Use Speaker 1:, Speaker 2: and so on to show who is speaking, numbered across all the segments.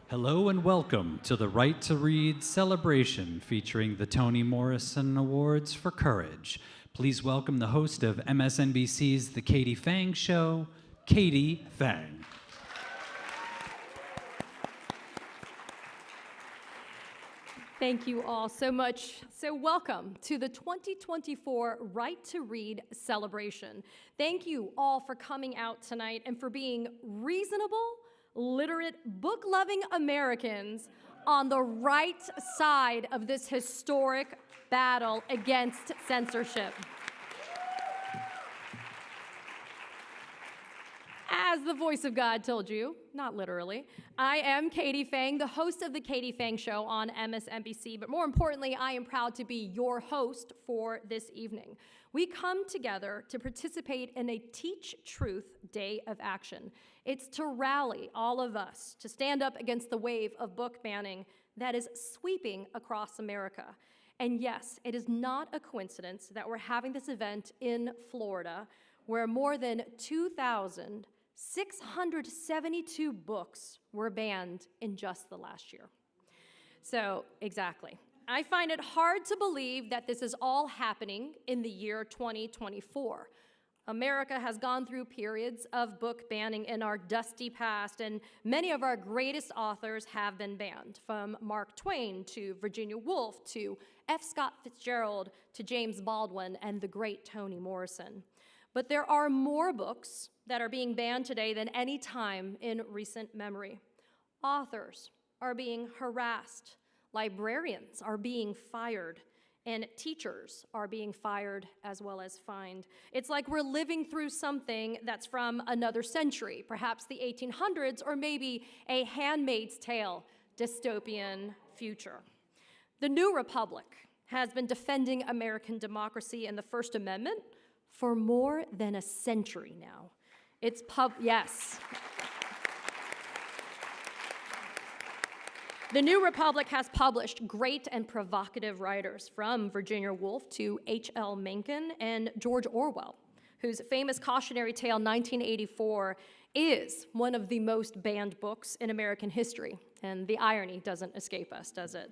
Speaker 1: Hello and welcome to the Right to Read celebration featuring the Toni Morrison Awards for Courage. Please welcome the host of MSNBC's The Katie Phang Show, Katie Phang.
Speaker 2: Thank you all so much. So welcome to the 2024 Right to Read celebration. Thank you all for coming out tonight and for being reasonable, literate, book-loving Americans on the right side of this historic battle against censorship. As the voice of God told you, not literally, I am Katie Phang, the host of The Katie Phang Show on MSNBC, but more importantly, I am proud to be your host for this evening. We come together to participate in a Teach Truth Day of Action. It's to rally all of us to stand up against the wave of book banning that is sweeping across America. And yes, it is not a coincidence that we're having this event in Florida, where more than 2,672 books were banned in just the last year. So, exactly. I find it hard to believe that this is all happening in the year 2024. America has gone through periods of book banning in our dusty past, and many of our greatest authors have been banned, from Mark Twain to Virginia Woolf to F. Scott Fitzgerald to James Baldwin and the great Toni Morrison. But there are more books that are being banned today than any time in recent memory. Authors are being harassed, librarians are being fired, and teachers are being fired as well as fined. It's like we're living through something that's from another century, perhaps the 1800s, or maybe a Handmaid's Tale dystopian future. The New Republic has been defending American democracy and the First Amendment for more than a century now. Yes. The New Republic has published great and provocative writers, from Virginia Woolf to H.L. Mencken and George Orwell, whose famous cautionary tale 1984 is one of the most banned books in American history. And the irony doesn't escape us, does it?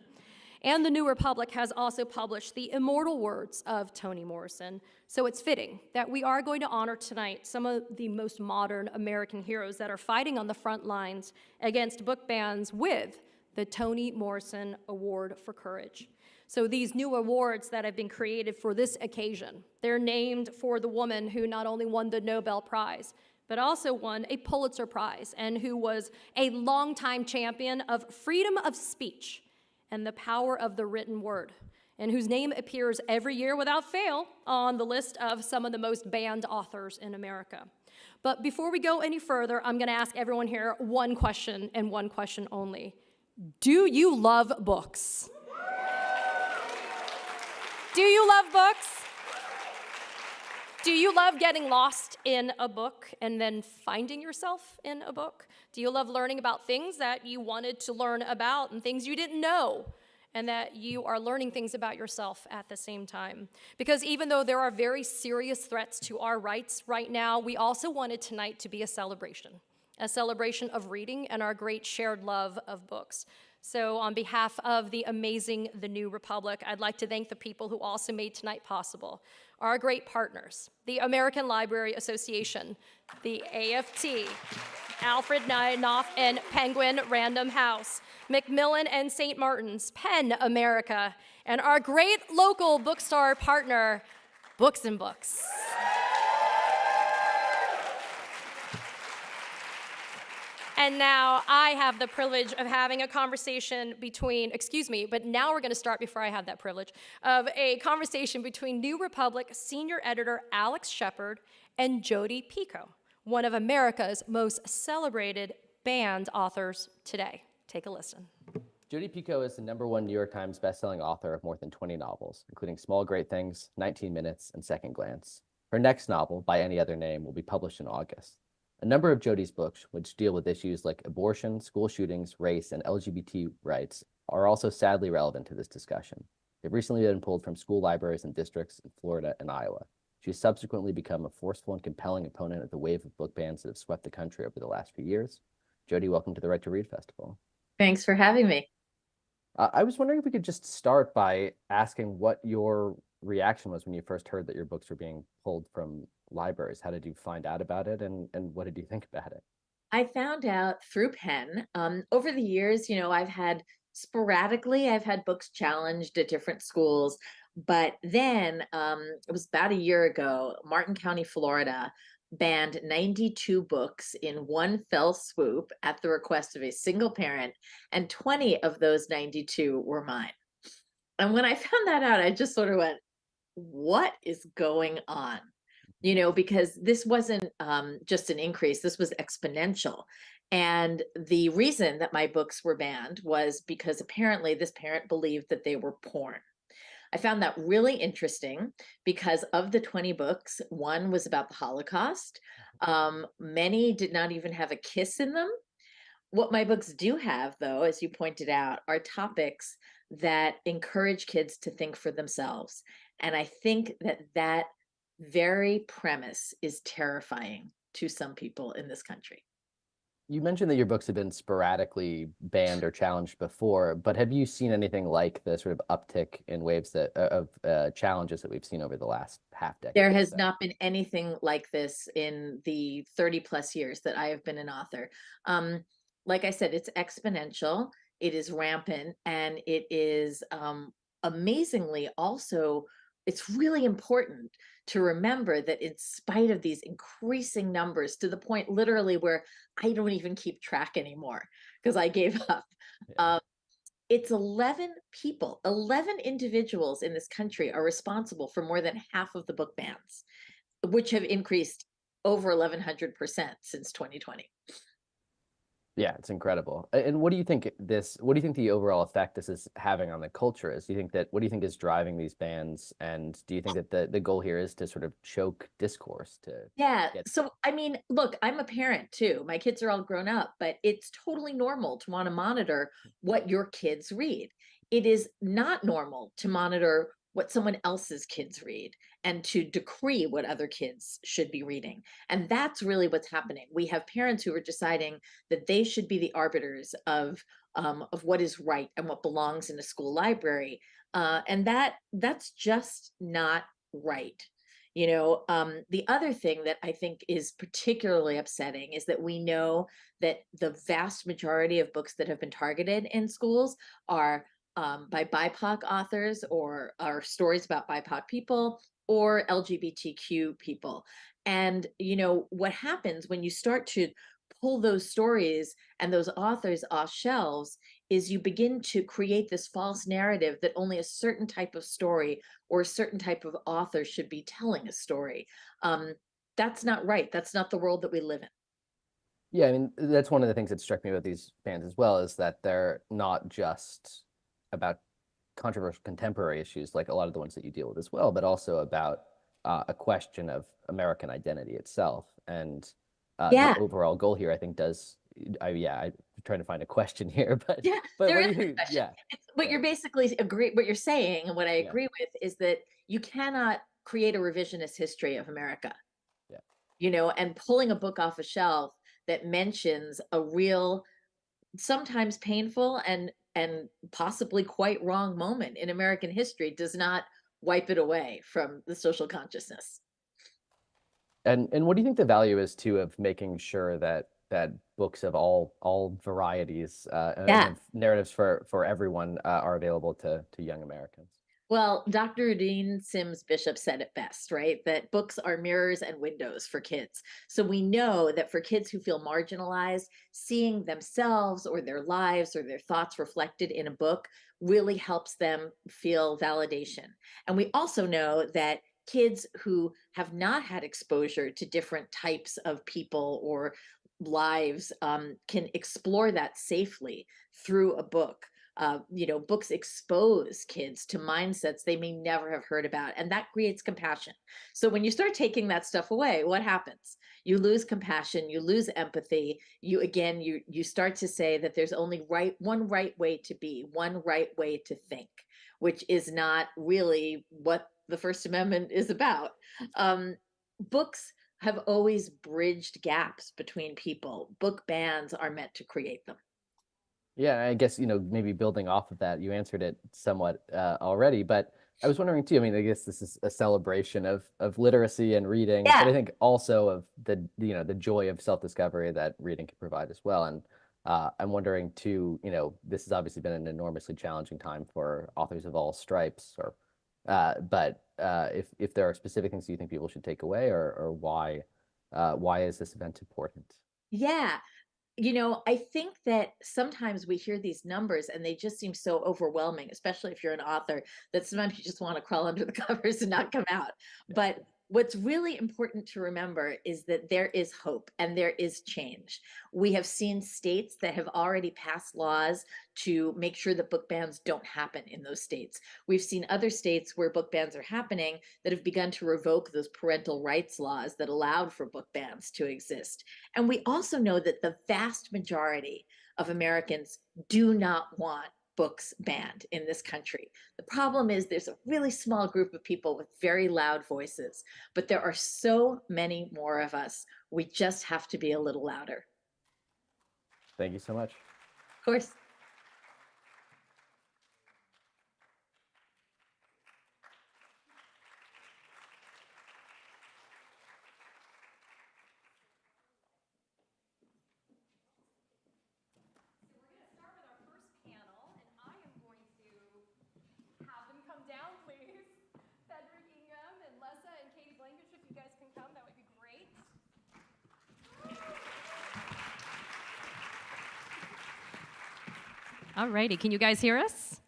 Speaker 2: And the New Republic has also published the immortal words of Toni Morrison. So it's fitting that we are going to honor tonight some of the most modern American heroes that are fighting on the front lines against book bans with the Toni Morrison Award for Courage. So these new awards that have been created for this occasion, they're named for the woman who not only won the Nobel Prize, but also won a Pulitzer Prize, and who was a longtime champion of freedom of speech and the power of the written word, and whose name appears every year without fail on the list of some of the most banned authors in America. But before we go any further, I'm gonna ask everyone here one question and one question only. Do you love books? Do you love books? Do you love getting lost in a book and then finding yourself in a book? Do you love learning about things that you wanted to learn about and things you didn't know, and that you are learning things about yourself at the same time? Because even though there are very serious threats to our rights right now, we also wanted tonight to be a celebration of reading and our great shared love of books. So on behalf of the amazing The New Republic, I'd like to thank the people who also made tonight possible. Our great partners, the American Library Association, the AFT, Alfred Knopf and Penguin Random House, Macmillan and St. Martin's, PEN America, and our great local bookstore partner, Books and Books. And now I have the privilege of having a conversation between, but now we're gonna start, before I have that privilege, of a conversation between New Republic senior editor Alex Shepard and Jodi Picoult, one of America's most celebrated banned authors today. Take a listen.
Speaker 3: Jodi Picoult is the #1 New York Times bestselling author of more than 20 novels, including Small Great Things, 19 Minutes, and Second Glance. Her next novel, By Any Other Name, will be published in August. A number of Jodi's books, which deal with issues like abortion, school shootings, race, and LGBT rights, are also sadly relevant to this discussion. They've recently been pulled from school libraries and districts in Florida and Iowa. She's subsequently become a forceful and compelling opponent of the wave of book bans that have swept the country over the last few years. Jodi, welcome to the Right to Read Festival.
Speaker 4: Thanks for having me.
Speaker 3: I was wondering if we could just start by asking what your reaction was when you first heard that your books were being pulled from libraries. How did you find out about it, and what did you think about it?
Speaker 4: I found out through Penn. Over the years, I've had books challenged at different schools, but then it was about a year ago, Martin County, Florida, banned 92 books in one fell swoop at the request of a single parent, and 20 of those 92 were mine. And when I found that out, I just sort of went, what is going on? Because this wasn't just an increase, this was exponential. And the reason that my books were banned was because apparently this parent believed that they were porn. I found that really interesting because of the 20 books, one was about the Holocaust. Many did not even have a kiss in them. What my books do have, though, as you pointed out, are topics that encourage kids to think for themselves. And I think that that very premise is terrifying to some people in this country.
Speaker 3: You mentioned that your books have been sporadically banned or challenged before, but have you seen anything like the sort of uptick in waves of challenges that we've seen over the last half decade?
Speaker 4: There
Speaker 3: or
Speaker 4: has
Speaker 3: so?
Speaker 4: not been anything like this in the 30 plus years that I have been an author. Like I said, it's exponential, it is rampant, and it is amazingly also, it's really important to remember that in spite of these increasing numbers, to the point literally where I don't even keep track anymore because I gave up.
Speaker 3: Yeah.
Speaker 4: It's 11 people, 11 individuals in this country are responsible for more than half of the book bans, which have increased over 1100% since 2020.
Speaker 3: Yeah, it's incredible. And what do you think the overall effect this is having on the culture is? What do you think is driving these bans? And do you think that the goal here is to sort of choke discourse to
Speaker 4: Yeah.
Speaker 3: get,
Speaker 4: So, I mean, look, I'm a parent too. My kids are all grown up, but it's totally normal to want to monitor what your kids read. It is not normal to monitor what someone else's kids read and to decree what other kids should be reading. And that's really what's happening. We have parents who are deciding that they should be the arbiters of what is right and what belongs in a school library. And that's just not right. The other thing that I think is particularly upsetting is that we know that the vast majority of books that have been targeted in schools are by BIPOC authors or are stories about BIPOC people or LGBTQ people. And what happens when you start to pull those stories and those authors off shelves is you begin to create this false narrative that only a certain type of story or a certain type of author should be telling a story. Um, that's not right. That's not the world that we live in.
Speaker 3: yeah, I mean, that's one of the things that struck me about these bans as well, is that they're not just about controversial contemporary issues like a lot of the ones that you deal with as well, but also about a question of American identity itself. And the
Speaker 4: Yeah,
Speaker 3: overall goal here, I think, I'm trying to find a question here,
Speaker 4: yeah,
Speaker 3: but
Speaker 4: there
Speaker 3: what
Speaker 4: is
Speaker 3: do
Speaker 4: a
Speaker 3: you,
Speaker 4: question.
Speaker 3: yeah,
Speaker 4: What
Speaker 3: yeah,
Speaker 4: you're basically what you're saying, and what I
Speaker 3: yeah,
Speaker 4: agree with, is that you cannot create a revisionist history of America,
Speaker 3: yeah.
Speaker 4: and pulling a book off a shelf that mentions a real, sometimes painful and possibly quite wrong moment in American history does not wipe it away from the social consciousness.
Speaker 3: And what do you think the value is too of making sure that books of all varieties and
Speaker 4: Yeah.
Speaker 3: of narratives for everyone are available to young Americans?
Speaker 4: Well, Dr. Dean Sims Bishop said it best, right? That books are mirrors and windows for kids. So we know that for kids who feel marginalized, seeing themselves or their lives or their thoughts reflected in a book really helps them feel validation. And we also know that kids who have not had exposure to different types of people or lives can explore that safely through a book. Books expose kids to mindsets they may never have heard about, and that creates compassion. So when you start taking that stuff away, what happens? You lose compassion, you lose empathy. You start to say that there's only one right way to be, one right way to think, which is not really what the First Amendment is about. Books have always bridged gaps between people. Book bans are meant to create them.
Speaker 3: Yeah, I guess, maybe building off of that, you answered it somewhat already, but I was wondering too, I mean, I guess this is a celebration of literacy and reading, but I
Speaker 4: Yeah.
Speaker 3: think also of the joy of self-discovery that reading can provide as well. And I'm wondering too, this has obviously been an enormously challenging time for authors of all stripes, but if there are specific things you think people should take away, or why is this event important?
Speaker 4: Yeah. I think that sometimes we hear these numbers and they just seem so overwhelming, especially if you're an author, that sometimes you just want to crawl under the covers and not come out. But what's really important to remember is that there is hope and there is change. We have seen states that have already passed laws to make sure that book bans don't happen in those states. We've seen other states where book bans are happening that have begun to revoke those parental rights laws that allowed for book bans to exist. And we also know that the vast majority of Americans do not want books banned in this country. The problem is there's a really small group of people with very loud voices, but there are so many more of us. We just have to be a little louder.
Speaker 3: Thank you so much.
Speaker 4: Of course.
Speaker 2: All righty, can you guys hear us?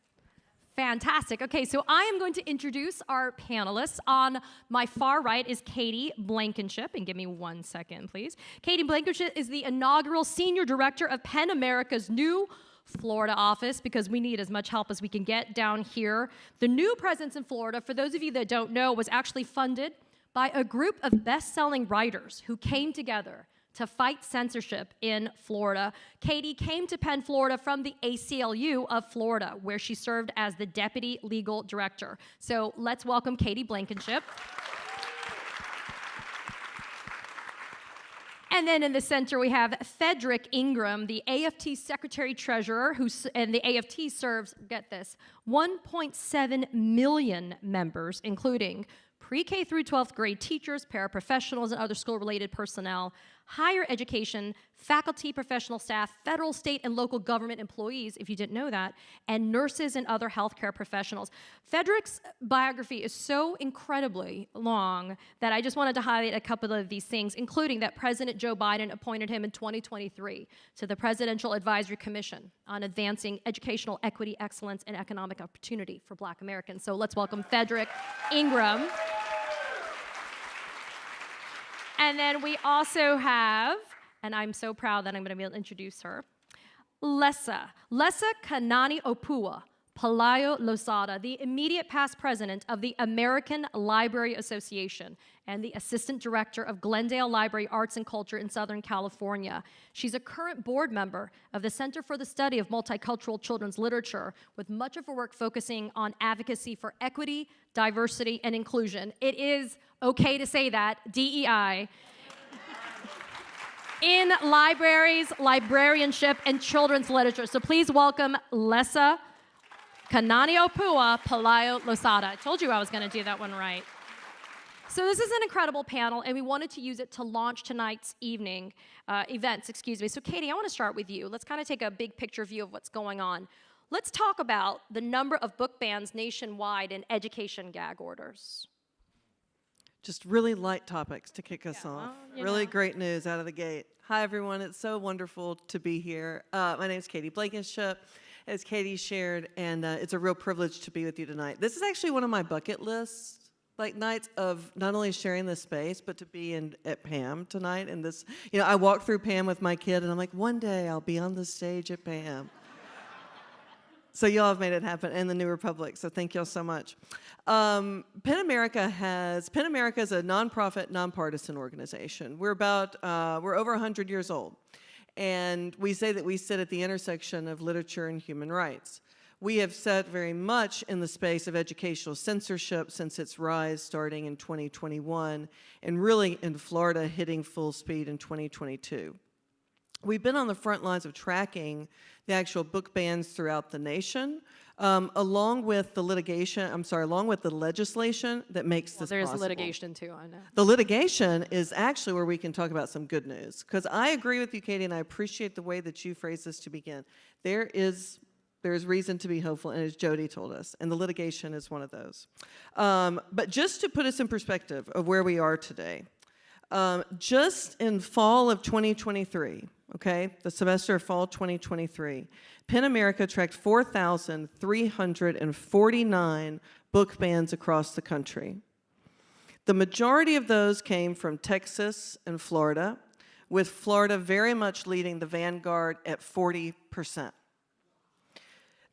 Speaker 2: Fantastic. Okay, so I am going to introduce our panelists. On my far right is Katie Blankenship, and give me 1 second, please. Katie Blankenship is the inaugural Senior Director of PEN America's new Florida office, because we need as much help as we can get down here. The new presence in Florida, for those of you that don't know, was actually funded by a group of best-selling writers who came together to fight censorship in Florida. Katie came to Penn, Florida from the ACLU of Florida, where she served as the Deputy Legal Director. So let's welcome Katie Blankenship. And then in the center, we have Frederick Ingram, the AFT Secretary Treasurer, and the AFT serves, get this, 1.7 million members, including pre-K through 12th grade teachers, paraprofessionals, and other school-related personnel, higher education, faculty, professional staff, federal, state, and local government employees, if you didn't know that, and nurses and other healthcare professionals. Frederick's biography is so incredibly long that I just wanted to highlight a couple of these things, including that President Joe Biden appointed him in 2023 to the Presidential Advisory Commission on Advancing Educational Equity, Excellence, and Economic Opportunity for Black Americans. So let's welcome Frederick Ingram. And then we also have, and I'm so proud that I'm going to be able to introduce her, Lesa Kanani Opua Palayo Losada, the immediate past president of the American Library Association and the assistant director of Glendale Library Arts and Culture in Southern California. She's a current board member of the Center for the Study of Multicultural Children's Literature, with much of her work focusing on advocacy for equity, diversity, and inclusion. It is okay to say that, DEI, in libraries, librarianship, and children's literature. So please welcome Lesa Kanani Opua Palayo Losada. I told you I was going to do that one right. So this is an incredible panel, and we wanted to use it to launch tonight's events. So Katie, I want to start with you. Let's kind of take a big picture view of what's going on. Let's talk about the number of book bans nationwide and education gag orders.
Speaker 5: Just really light topics to kick us off. Really great news out of the gate. Hi, everyone. It's so wonderful to be here. My name is Katie Blankenship, as Katie shared, and it's a real privilege to be with you tonight. This is actually one of my bucket lists, nights of not only sharing this space, but to be at PAM tonight. And this, I walked through PAM with my kid, and I'm like, one day I'll be on the stage at PAM. So y'all have made it happen in the New Republic, so thank y'all so much. PEN America is a nonprofit, nonpartisan organization. We're over 100 years old, and we say that we sit at the intersection of literature and human rights. We have sat very much in the space of educational censorship since its rise starting in 2021, and really in Florida hitting full speed in 2022. we've been on the front lines of tracking the actual book bans throughout the nation, along with the legislation that makes this
Speaker 2: There's
Speaker 5: possible.
Speaker 2: litigation too, I know.
Speaker 5: The litigation is actually where we can talk about some good news, because I agree with you, Katie, and I appreciate the way that you phrased this to begin. There's reason to be hopeful, and as Jodi told us, and the litigation is one of those. But just to put us in perspective of where we are today, just in fall of 2023, okay, the semester of fall 2023, PEN America tracked 4,349 book bans across the country. The majority of those came from Texas and Florida, with Florida very much leading the vanguard at 40%.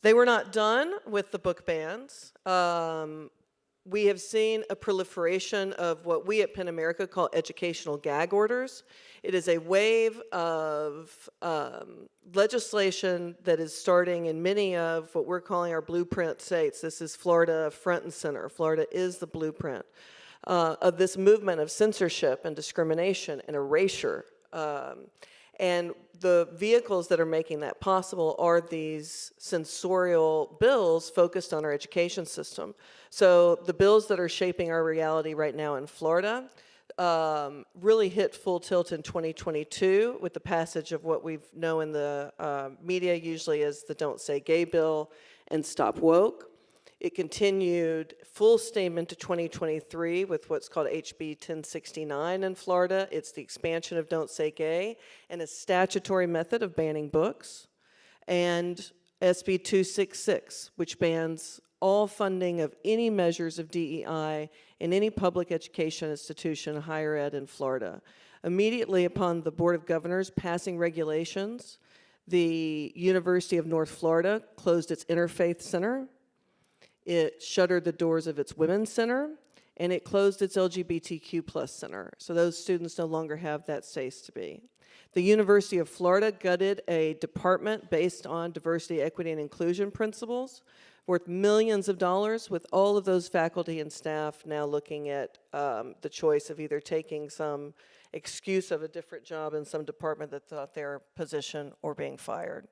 Speaker 5: They were not done with the book bans. We have seen a proliferation of what we at PEN America call educational gag orders. It is a wave of legislation that is starting in many of what we're calling our blueprint states. This is Florida front and center. Florida is the blueprint of this movement of censorship and discrimination and erasure. And the vehicles that are making that possible are these censorial bills focused on our education system. So the bills that are shaping our reality right now in Florida really hit full tilt in 2022 with the passage of what we know in the media usually as the Don't Say Gay bill and Stop Woke. It continued full steam into 2023 with what's called HB 1069 in Florida. It's the expansion of Don't Say Gay and a statutory method of banning books. And SB 266, which bans all funding of any measures of DEI in any public education institution, higher ed in Florida. Immediately upon the Board of Governors passing regulations, the University of North Florida closed its Interfaith Center. It shuttered the doors of its Women's Center, and it closed its LGBTQ+ center. So those students no longer have that space to be. The University of Florida gutted a department based on diversity, equity, and inclusion principles, worth millions of dollars, with all of those faculty and staff now looking at the choice of either taking some excuse of a different job in some department that's not their position or being fired.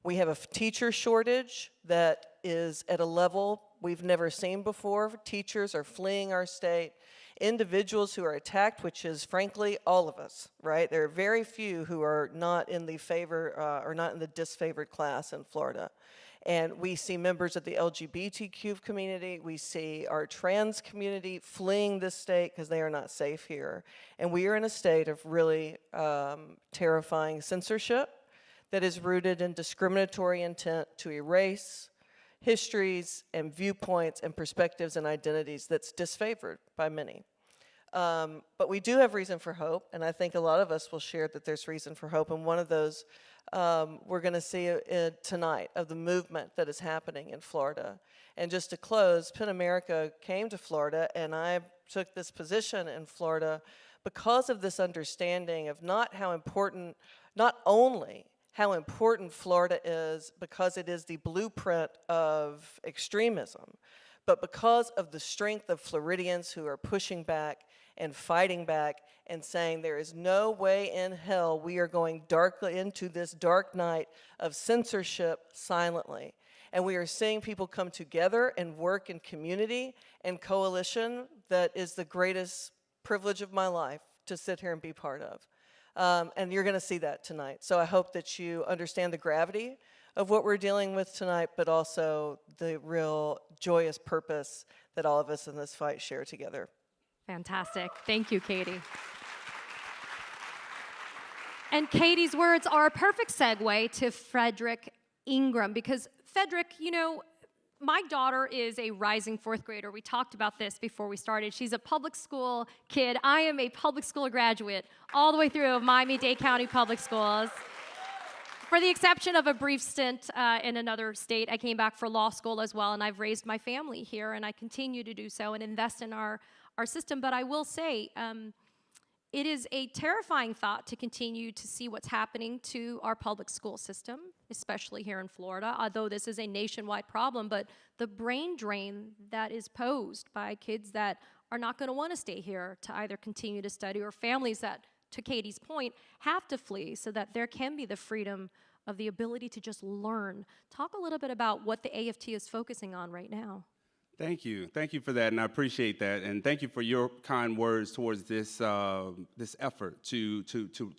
Speaker 5: We have a teacher shortage that is at a level we've never seen before. Teachers are fleeing our state. Individuals who are attacked, which is frankly all of us, right? There are very few who are not in the favor or not in the disfavored class in Florida. And we see members of the LGBTQ community, we see our trans community fleeing this state because they are not safe here. And we are in a state of really terrifying censorship that is rooted in discriminatory intent to erase histories and viewpoints and perspectives and identities that's disfavored by many. But we do have reason for hope, and I think a lot of us will share that there's reason for hope, and one of those we're going to see tonight of the movement that is happening in Florida. And just to close, PEN America came to Florida, and I took this position in Florida because of this understanding of not only how important Florida is because it is the blueprint of extremism, but because of the strength of Floridians who are pushing back and fighting back and saying there is no way in hell we are going darkly into this dark night of censorship silently. And we are seeing people come together and work in community and coalition that is the greatest privilege of my life to sit here and be part of. And you're going to see that tonight. So I hope that you understand the gravity of what we're dealing with tonight, but also the real joyous purpose that all of us in this fight share together.
Speaker 2: Fantastic. Thank you, Katie. And Katie's words are a perfect segue to Frederick Ingram, because Frederick, you know, my daughter is a rising fourth grader. We talked about this before we started. She's a public school kid. I am a public school graduate all the way through of Miami-Dade County Public Schools. For the exception of a brief stint in another state, I came back for law school as well, and I've raised my family here, and I continue to do so and invest in our system. But I will say, it is a terrifying thought to continue to see what's happening to our public school system, especially here in Florida, although this is a nationwide problem. But the brain drain that is posed by kids that are not going to want to stay here to either continue to study, or families that to Katie's point, have to flee so that there can be the freedom of the ability to just learn. Talk a little bit about what the AFT is focusing on right now.
Speaker 6: Thank you. Thank you for that, and I appreciate that. And thank you for your kind words towards this this effort to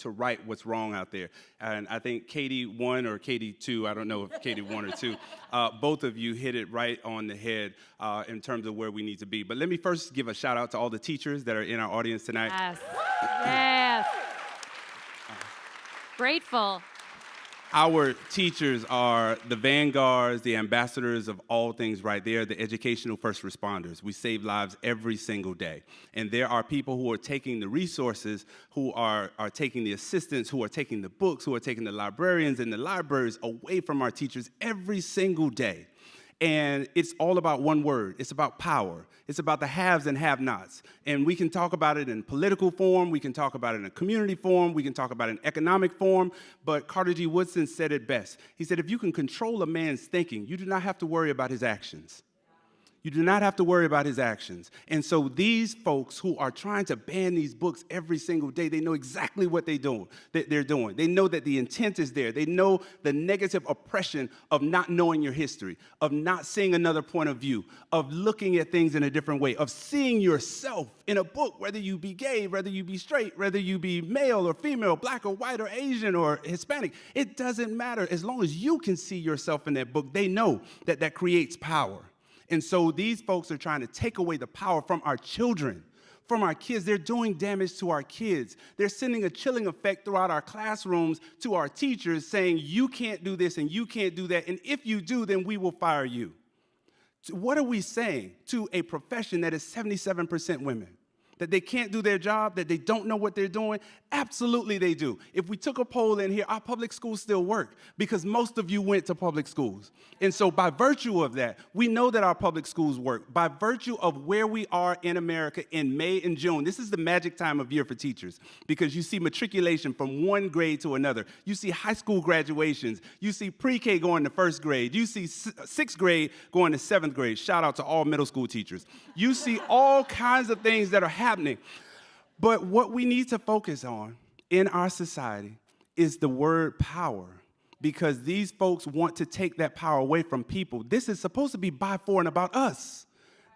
Speaker 6: right what's wrong out there. And I think Katie 1 or Katie 2, I don't know if Katie 1 or 2, both of you hit it right on the head in terms of where we need to be. But let me first give a shout out to all the teachers that are in our audience tonight.
Speaker 2: Yes. Yes. Grateful.
Speaker 6: Our teachers are the vanguards, the ambassadors of all things right there, the educational first responders. We save lives every single day. And there are people who are taking the resources, who are taking the assistants, who are taking the books, who are taking the librarians and the libraries away from our teachers every single day. And it's all about one word. It's about power. It's about the haves and have-nots. And we can talk about it in political form. We can talk about it in a community form. We can talk about it in economic form. But Carter G. Woodson said it best. He said, if you can control a man's thinking, you do not have to worry about his actions. You do not have to worry about his actions. And so these folks who are trying to ban these books every single day, they know exactly what they're doing. They know that the intent is there. They know the negative oppression of not knowing your history, of not seeing another point of view, of looking at things in a different way, of seeing yourself in a book, whether you be gay, whether you be straight, whether you be male or female, black or white or Asian or Hispanic. It doesn't matter. As long as you can see yourself in that book, they know that that creates power. And so these folks are trying to take away the power from our children, from our kids. They're doing damage to our kids. They're sending a chilling effect throughout our classrooms to our teachers saying, you can't do this and you can't do that. And if you do, then we will fire you. So what are we saying to a profession that is 77% women? That they can't do their job, that they don't know what they're doing? Absolutely they do. If we took a poll in here, our public schools still work because most of you went to public schools. And so by virtue of that, we know that our public schools work. By virtue of where we are in America in May and June, this is the magic time of year for teachers because you see matriculation from one grade to another. You see high school graduations. You see pre-K going to first grade. You see sixth grade going to seventh grade. Shout out to all middle school teachers. You see all kinds of things that are happening. But what we need to focus on in our society is the word power, because these folks want to take that power away from people. This is supposed to be by, for, and about us.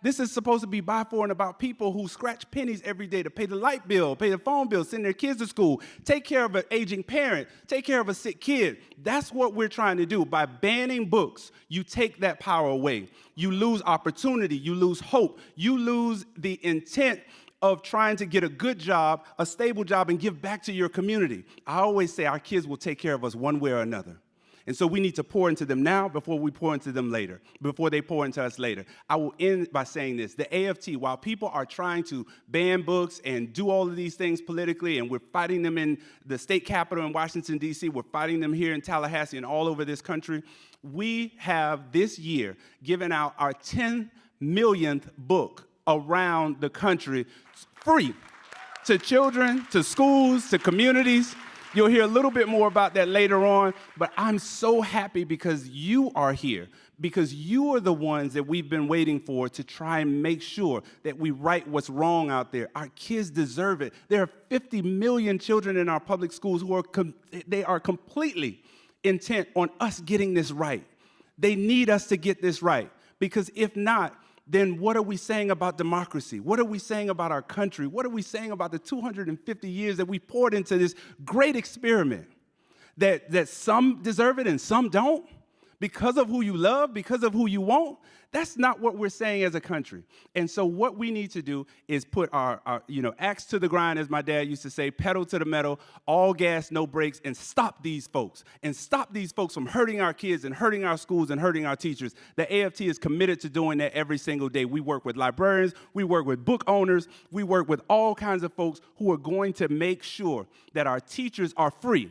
Speaker 6: This is supposed to be by, for, and about people who scratch pennies every day to pay the light bill, pay the phone bill, send their kids to school, take care of an aging parent, take care of a sick kid. That's what we're trying to do. By banning books, you take that power away. You lose opportunity. You lose hope. You lose the intent of trying to get a good job, a stable job, and give back to your community. I always say our kids will take care of us one way or another. And so we need to pour into them now before we pour into them later, before they pour into us later. I will end by saying this. The AFT, while people are trying to ban books and do all of these things politically, and we're fighting them in the state capitol in Washington, D.C., we're fighting them here in Tallahassee and all over this country, we have this year given out our 10 millionth book around the country free to children, to schools, to communities. You'll hear a little bit more about that later on, but I'm so happy because you are here, because you are the ones that we've been waiting for to try and make sure that we right what's wrong out there. Our kids deserve it. There are 50 million children in our public schools who are completely intent on us getting this right. They need us to get this right, because if not, then what are we saying about democracy? What are we saying about our country? What are we saying about the 250 years that we poured into this great experiment? That some deserve it and some don't? Because of who you love, because of who you want? That's not what we're saying as a country. And so what we need to do is put our axe to the grind, as my dad used to say, pedal to the metal, all gas, no brakes, and stop these folks. And stop these folks from hurting our kids and hurting our schools and hurting our teachers. The AFT is committed to doing that every single day. We work with librarians, we work with book owners, we work with all kinds of folks who are going to make sure that our teachers are free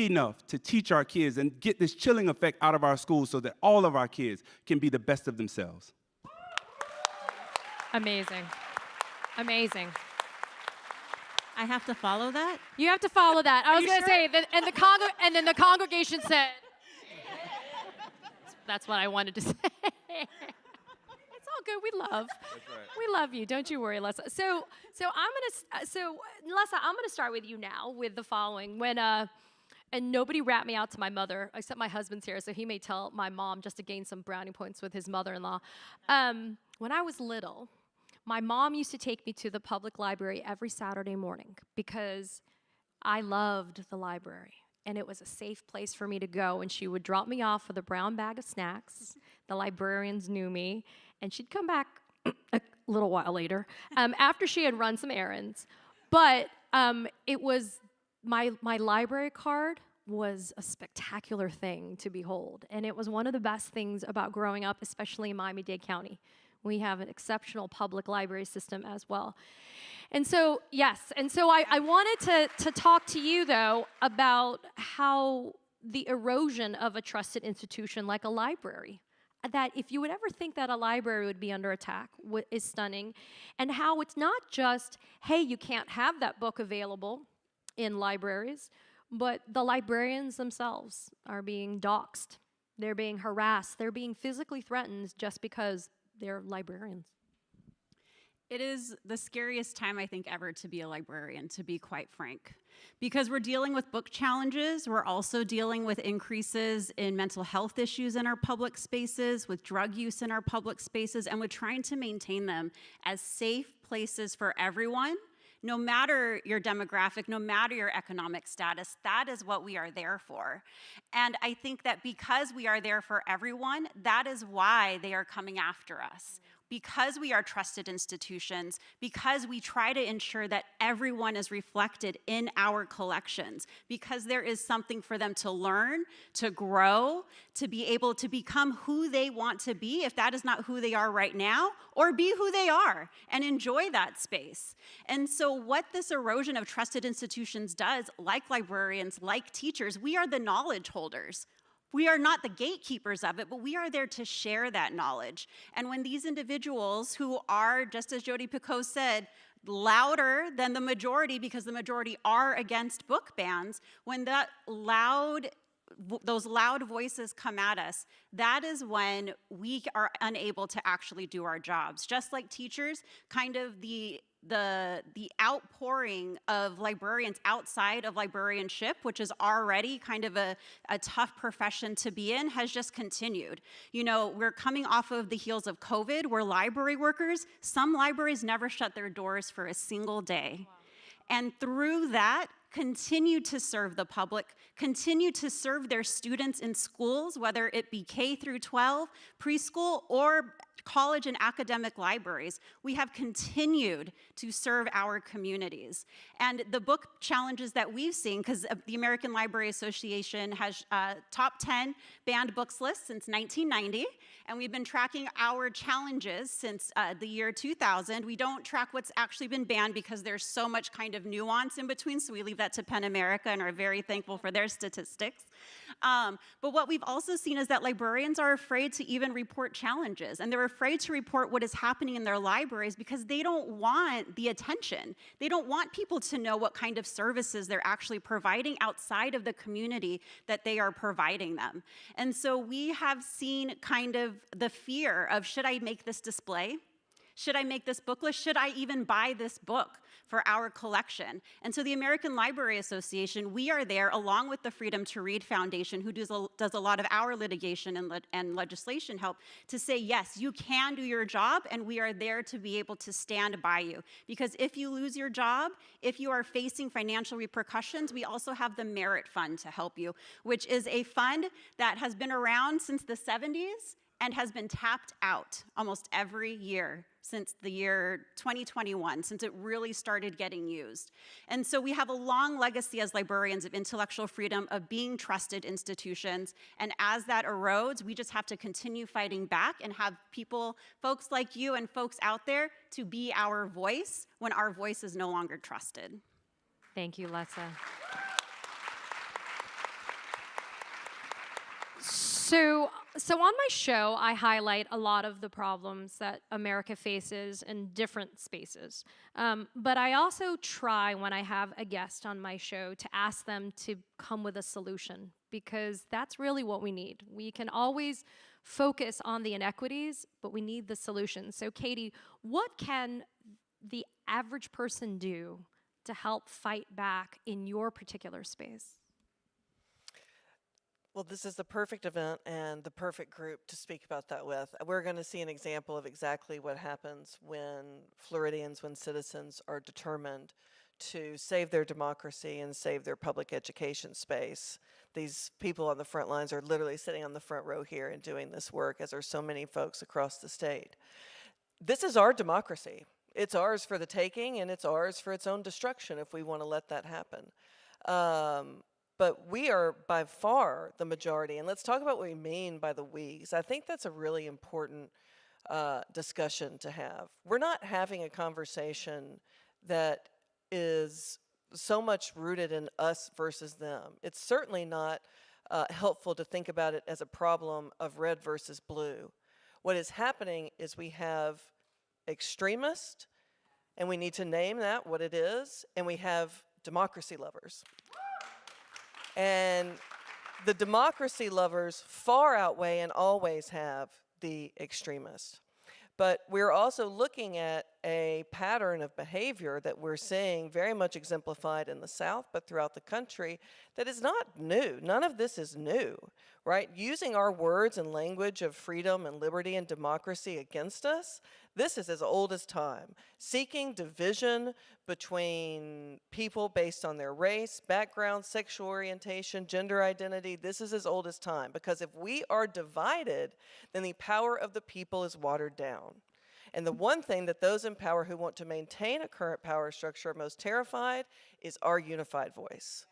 Speaker 6: enough to teach our kids and get this chilling effect out of our schools so that all of our kids can be the best of themselves.
Speaker 2: Amazing. Amazing.
Speaker 7: I have to follow that?
Speaker 2: You have to follow that. I was going to say, and then the congregation said, that's what I wanted to say. It's all No, we love.
Speaker 6: That's right.
Speaker 2: We love you. Don't you worry, Lessa. So Lessa, I'm gonna start with you now with the following. When and nobody rat me out to my mother except my husband's here, so he may tell my mom just to gain some brownie points with his mother-in-law. When I was little, my mom used to take me to the public library every Saturday morning because I loved the library. And it was a safe place for me to go. And she would drop me off with a brown bag of snacks. The librarians knew me. And she'd come back a little while later after she had run some errands. But it was, my library card was a spectacular thing to behold. And it was one of the best things about growing up, especially in Miami-Dade County. We have an exceptional public library system as well. And so, yes, I wanted to talk to you, though, about how the erosion of a trusted institution like a library, that if you would ever think that a library would be under attack, is stunning, and how it's not just, hey, you can't have that book available in libraries, but the librarians themselves are being doxxed. They're being harassed. They're being physically threatened just because they're librarians.
Speaker 7: It is the scariest time, I think, ever to be a librarian, to be quite frank. Because we're dealing with book challenges, we're also dealing with increases in mental health issues in our public spaces, with drug use in our public spaces, and we're trying to maintain them as safe places for everyone, no matter your demographic, no matter your economic status. That is what we are there for. And I think that because we are there for everyone, that is why they are coming after us. Because we are trusted institutions, because we try to ensure that everyone is reflected in our collections, because there is something for them to learn, to grow, to be able to become who they want to be, if that is not who they are right now, or be who they are and enjoy that space. And so what this erosion of trusted institutions does, like librarians, like teachers, we are the knowledge holders. We are not the gatekeepers of it, but we are there to share that knowledge. And when these individuals who are, just as Jodi Picoult said, louder than the majority, because the majority are against book bans, when those loud voices come at us, that is when we are unable to actually do our jobs. Just like teachers, kind of the outpouring of librarians outside of librarianship, which is already kind of a tough profession to be in, has just continued. You know, we're coming off of the heels of COVID, where library workers, some libraries never shut their doors for a single day. Wow. And through that, continue to serve the public, continue to serve their students in schools, whether it be K through 12, preschool, or college and academic libraries. We have continued to serve our communities. And the book challenges that we've seen, because the American Library Association has top 10 banned books list since 1990, and we've been tracking our challenges since the year 2000. We don't track what's actually been banned because there's so much kind of nuance in between, so we leave that to PEN America and are very thankful for their statistics. But what we've also seen is that librarians are afraid to even report challenges, and they're afraid to report what is happening in their libraries because they don't want the attention. They don't want people to know what kind of services they're actually providing outside of the community that they are providing them. And so we have seen kind of the fear of, should I make this display? Should I make this book list? Should I even buy this book for our collection? And so the American Library Association, we are there along with the Freedom to Read Foundation, who does a lot of our litigation and legislation help, to say, yes, you can do your job, and we are there to be able to stand by you. Because if you lose your job, if you are facing financial repercussions, we also have the Merit Fund to help you, which is a fund that has been around since the 70s and has been tapped out almost every year since the year 2021, since it really started getting used. And so we have a long legacy as librarians of intellectual freedom, of being trusted institutions, and as that erodes, we just have to continue fighting back and have people, folks like you and folks out there, to be our voice when our voice is no longer trusted.
Speaker 2: Thank you, Lessa. So on my show, I highlight a lot of the problems that America faces in different spaces. But I also try, when I have a guest on my show, to ask them to come with a solution, because that's really what we need. We can always focus on the inequities, but we need the solutions. So Katie, what can the average person do to help fight back in your particular space?
Speaker 5: Well, this is the perfect event and the perfect group to speak about that with. We're going to see an example of exactly what happens when Floridians, when citizens are determined to save their democracy and save their public education space. These people on the front lines are literally sitting on the front row here and doing this work, as are so many folks across the state. This is our democracy. It's ours for the taking, and it's ours for its own destruction if we want to let that happen. But we are by far the majority, and let's talk about what we mean by the we, because I think that's a really important discussion to have. We're not having a conversation that is so much rooted in us versus them. It's certainly not helpful to think about it as a problem of red versus blue. What is happening is we have extremists, and we need to name that what it is, and we have democracy lovers. And the democracy lovers far outweigh and always have the extremists. But we're also looking at a pattern of behavior that we're seeing very much exemplified in the South, but throughout the country, that is not new. None of this is new, right? Using our words and language of freedom and liberty and democracy against us, this is as old as time. Seeking division between people based on their race, background, sexual orientation, gender identity, this is as old as time. Because if we are divided, then the power of the people is watered down. And the one thing that those in power who want to maintain a current power structure are most terrified is our unified voice.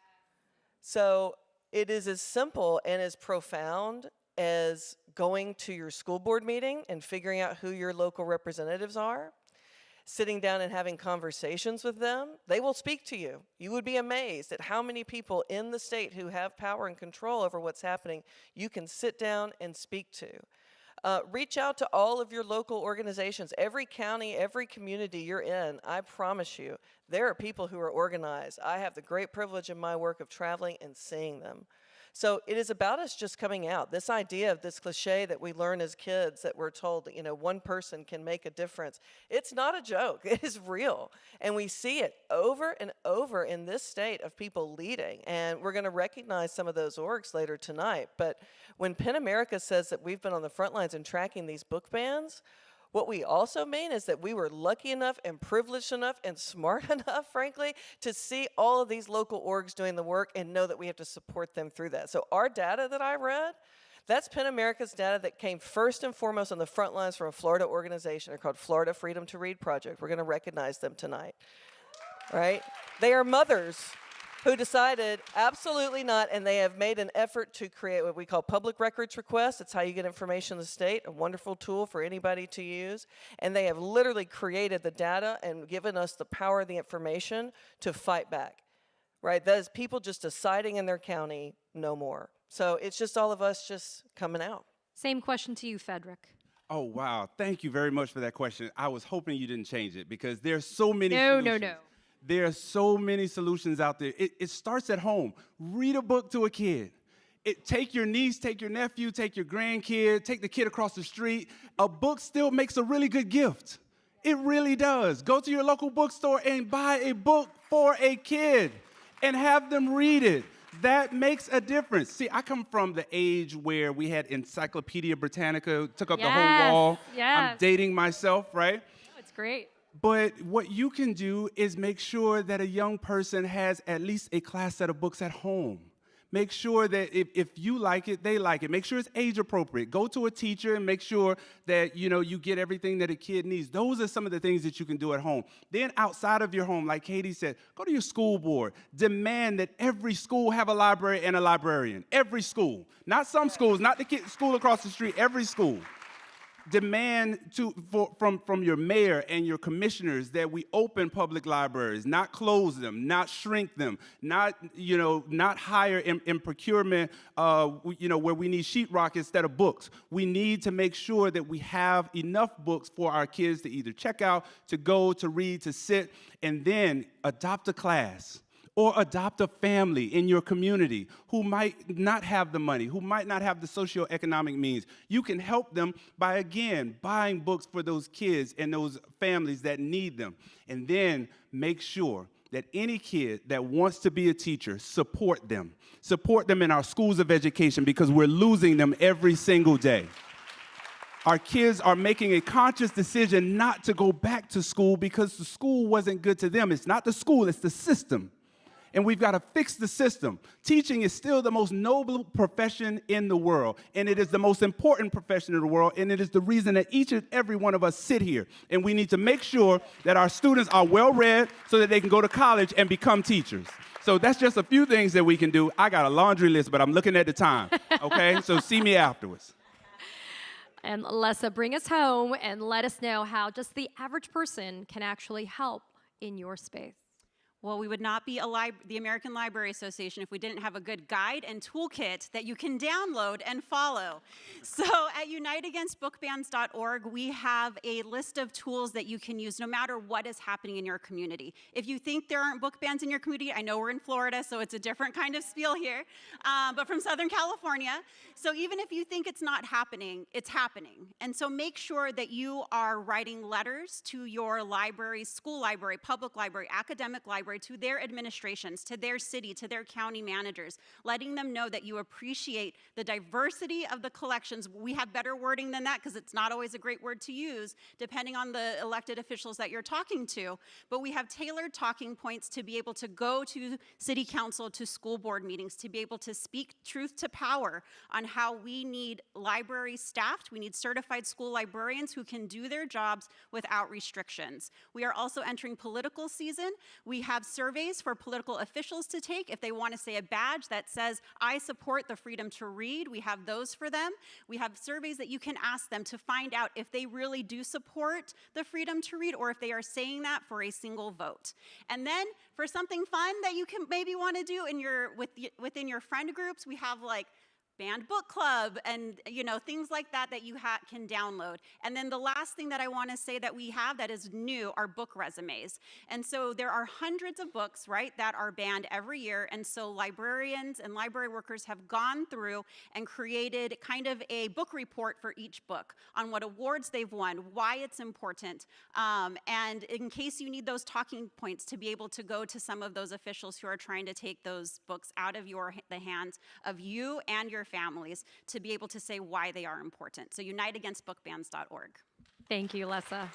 Speaker 5: So it is as simple and as profound as going to your school board meeting and figuring out who your local representatives are, sitting down and having conversations with them. They will speak to you. You would be amazed at how many people in the state who have power and control over what's happening you can sit down and speak to. Reach out to all of your local organizations. Every county, every community you're in, I promise you, there are people who are organized. I have the great privilege in my work of traveling and seeing them. So it is about us just coming out. This idea of this cliche that we learn as kids that we're told that, you know, one person can make a difference. It's not a joke. It is real. And we see it over and over in this state of people leading. And we're going to recognize some of those orgs later tonight. But when PEN America says that we've been on the front lines and tracking these book bans, what we also mean is that we were lucky enough and privileged enough and smart enough, frankly, to see all of these local orgs doing the work and know that we have to support them through that. So our data that I read, that's PEN America's data that came first and foremost on the front lines from a Florida organization. They're called Florida Freedom to Read Project. We're going to recognize them tonight, right? They are mothers who decided absolutely not, and they have made an effort to create what we call public records requests. It's how you get information in the state, a wonderful tool for anybody to use. And they have literally created the data and given us the power of the information to fight back, right? That is people just deciding in their county, no more. So it's just all of us just coming out.
Speaker 2: Same question to you, Frederick.
Speaker 6: Oh, wow. Thank you very much for that question. I was hoping you didn't change it because there's so many
Speaker 2: No.
Speaker 6: There are so many solutions out there. It starts at home. Read a book to a kid. Take your niece, take your nephew, take your grandkid, take the kid across the street. A book still makes a really good gift. It really does. Go to your local bookstore and buy a book for a kid and have them read it. That makes a difference. See, I come from the age where we had Encyclopedia Britannica, took up the whole wall.
Speaker 2: Yes.
Speaker 6: I'm dating myself, right?
Speaker 2: Oh, it's great.
Speaker 6: But what you can do is make sure that a young person has at least a class set of books at home. Make sure that if you like it, they like it. Make sure it's age appropriate. Go to a teacher and make sure that you get everything that a kid needs. Those are some of the things that you can do at home. Then outside of your home, like Katie said, go to your school board. Demand that every school have a library and a librarian. Every school. Not some schools, not the school across the street, every school. Demand from your mayor and your commissioners that we open public libraries, not close them, not shrink them, not hire in procurement, where we need sheetrock instead of books. We need to make sure that we have enough books for our kids to either check out, to go, to read, to sit, and then adopt a class. Or adopt a family in your community who might not have the money, who might not have the socioeconomic means. You can help them by, again, buying books for those kids and those families that need them. And then make sure that any kid that wants to be a teacher, support them. Support them in our schools of education, because we're losing them every single day. Our kids are making a conscious decision not to go back to school because the school wasn't good to them. It's not the school, it's the system. And we've got to fix the system. Teaching is still the most noble profession in the world, and it is the most important profession in the world, and it is the reason that each and every one of us sit here. And we need to make sure that our students are well-read so that they can go to college and become teachers. So that's just a few things that we can do. I got a laundry list, but I'm looking at the time, okay? So see me afterwards.
Speaker 2: And Lessa, bring us home and let us know how just the average person can actually help in your space.
Speaker 7: Well, we would not be the American Library Association if we didn't have a good guide and toolkit that you can download and follow. So at uniteagainstbookbans.org, we have a list of tools that you can use no matter what is happening in your community. If you think there aren't book bans in your community, I know we're in Florida, so it's a different kind of spiel here, but from Southern California. So even if you think it's not happening, it's happening. And so make sure that you are writing letters to your library, school library, public library, academic library, to their administrations, to their city, to their county managers, letting them know that you appreciate the diversity of the collections. We have better wording than that because it's not always a great word to use, depending on the elected officials that you're talking to. But we have tailored talking points to be able to go to city council, to school board meetings, to be able to speak truth to power on how we need libraries staffed. We need certified school librarians who can do their jobs without restrictions. We are also entering political season. We have surveys for political officials to take if they want to say a badge that says, I support the freedom to read. We have those for them. We have surveys that you can ask them to find out if they really do support the freedom to read or if they are saying that for a single vote. And then for something fun that you can maybe want to do within your friend groups, we have like band book club and things like that that you can download. And then the last thing that I want to say that we have that is new are book resumes. And so there are hundreds of books, right, that are banned every year. And so librarians and library workers have gone through and created kind of a book report for each book on what awards they've won, why it's important, and in case you need those talking points to be able to go to some of those officials who are trying to take those books out of the hands of you and your families to be able to say why they are important. So uniteagainstbookbans.org.
Speaker 2: Thank you, Lessa.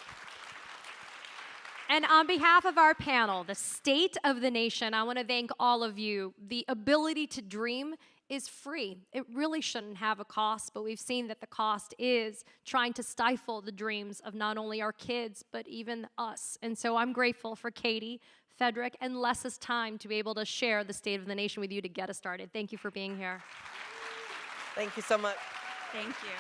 Speaker 2: And on behalf of our panel, the state of the nation, I want to thank all of you. The ability to dream is free. It really shouldn't have a cost, but we've seen that the cost is trying to stifle the dreams of not only our kids, but even us. And so I'm grateful for Katie, Frederick, and Lessa's time to be able to share the state of the nation with you to get us started. Thank you for being here.
Speaker 5: Thank you so much.
Speaker 7: Thank you.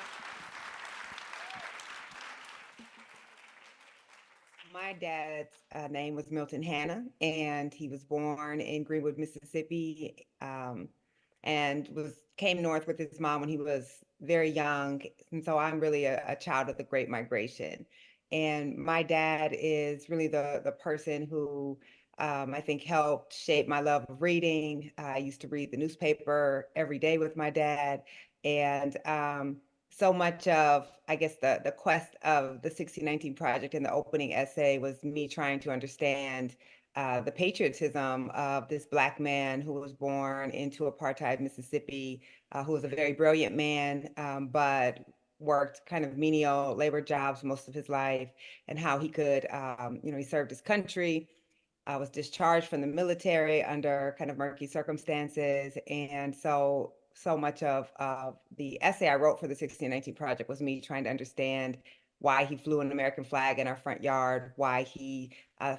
Speaker 8: My dad's name was Milton Hannah, and he was born in Greenwood, Mississippi, and came north with his mom when he was very young. And so I'm really a child of the Great Migration. And my dad is really the person who I think helped shape my love of reading. I used to read the newspaper every day with my dad. And so much of, I guess, the quest of the 1619 Project in the opening essay was me trying to understand the patriotism of this Black man who was born into apartheid Mississippi, who was a very brilliant man, but worked kind of menial labor jobs most of his life, and how he could, he served his country, was discharged from the military under kind of murky circumstances. And so much of the essay I wrote for the 1619 Project was me trying to understand why he flew an American flag in our front yard, why he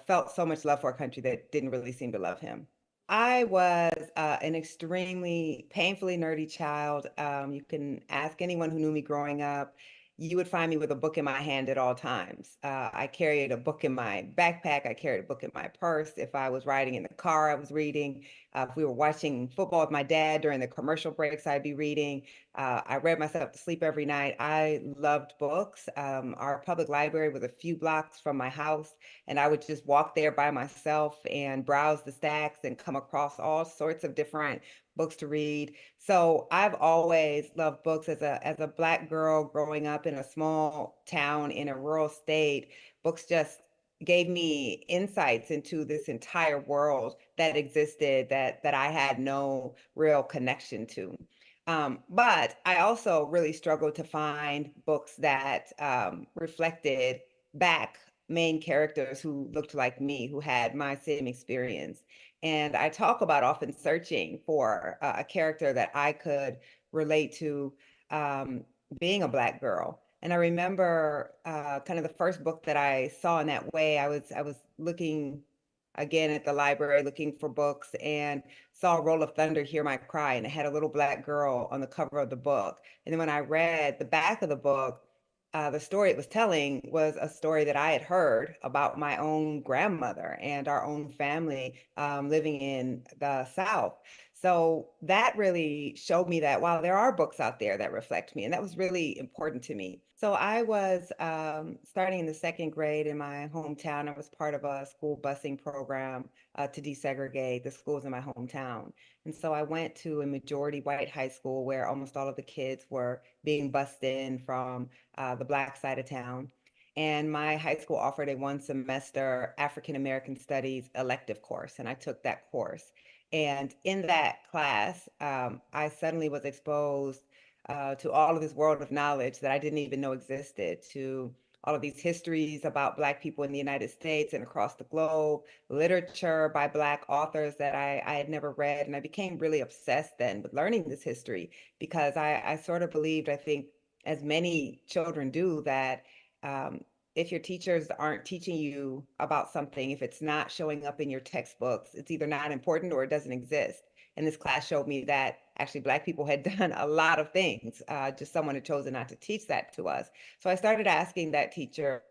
Speaker 8: felt so much love for a country that didn't really seem to love him. I was an extremely painfully nerdy child. You can ask anyone who knew me growing up, you would find me with a book in my hand at all times. I carried a book in my backpack. I carried a book in my purse. If I was riding in the car, I was reading. If we were watching football with my dad during the commercial breaks, I'd be reading. I read myself to sleep every night. I loved books. Our public library was a few blocks from my house, and I would just walk there by myself and browse the stacks and come across all sorts of different books to read. So I've always loved books as a Black girl growing up in a small town in a rural state. Books just gave me insights into this entire world that existed that I had no real connection to. But I also really struggled to find books that reflected back main characters who looked like me, who had my same experience. And I talk about often searching for a character that I could relate to, um, being a Black girl. And I remember kind of the first book that I saw in that way. I was looking again at the library looking for books and saw Roll of Thunder, Hear My Cry, and it had a little Black girl on the cover of the book. And then when I read the back of the book, the story it was telling was a story that I had heard about my own grandmother and our own family living in the South. So that really showed me that, wow, there are books out there that reflect me. And that was really important to me. So I was starting in the second grade in my hometown. I was part of a school busing program to desegregate the schools in my hometown. And so I went to a majority white high school where almost all of the kids were being bused in from the Black side of town. And my high school offered a one semester African American Studies elective course, and I took that course. And in that class, I suddenly was exposed to all of this world of knowledge that I didn't even know existed, to all of these histories about Black people in the United States and across the globe, literature by Black authors that I had never read. And I became really obsessed then with learning this history because I sort of believed, I think, as many children do, that if your teachers aren't teaching you about something, if it's not showing up in your textbooks, it's either not important or it doesn't exist. And this class showed me that actually Black people had done a lot of things, just someone had chosen not to teach that to us. So I started asking that teacher,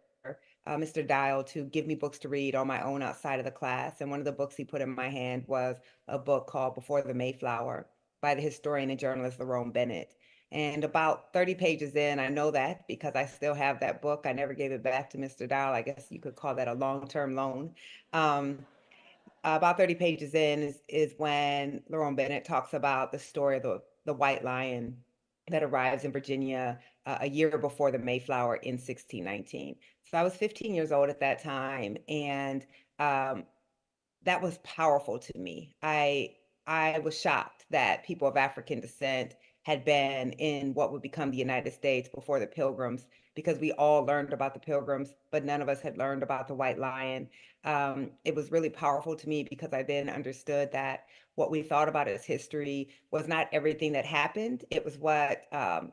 Speaker 8: Mr. Dial, to give me books to read on my own outside of the class. And one of the books he put in my hand was a book called Before the Mayflower by the historian and journalist Lerone Bennett. And about 30 pages in, I know that because I still have that book. I never gave it back to Mr. Dial. I guess you could call that a long-term loan. About 30 pages in is when Lerone Bennett talks about the story of the white lion that arrives in Virginia a year before the Mayflower in 1619. So I was 15 years old at that time, and that was powerful to me. I was shocked that people of African descent had been in what would become the United States before the Pilgrims, because we all learned about the Pilgrims, but none of us had learned about the White Lion. It was really powerful to me because I then understood that what we thought about as history was not everything that happened. It was what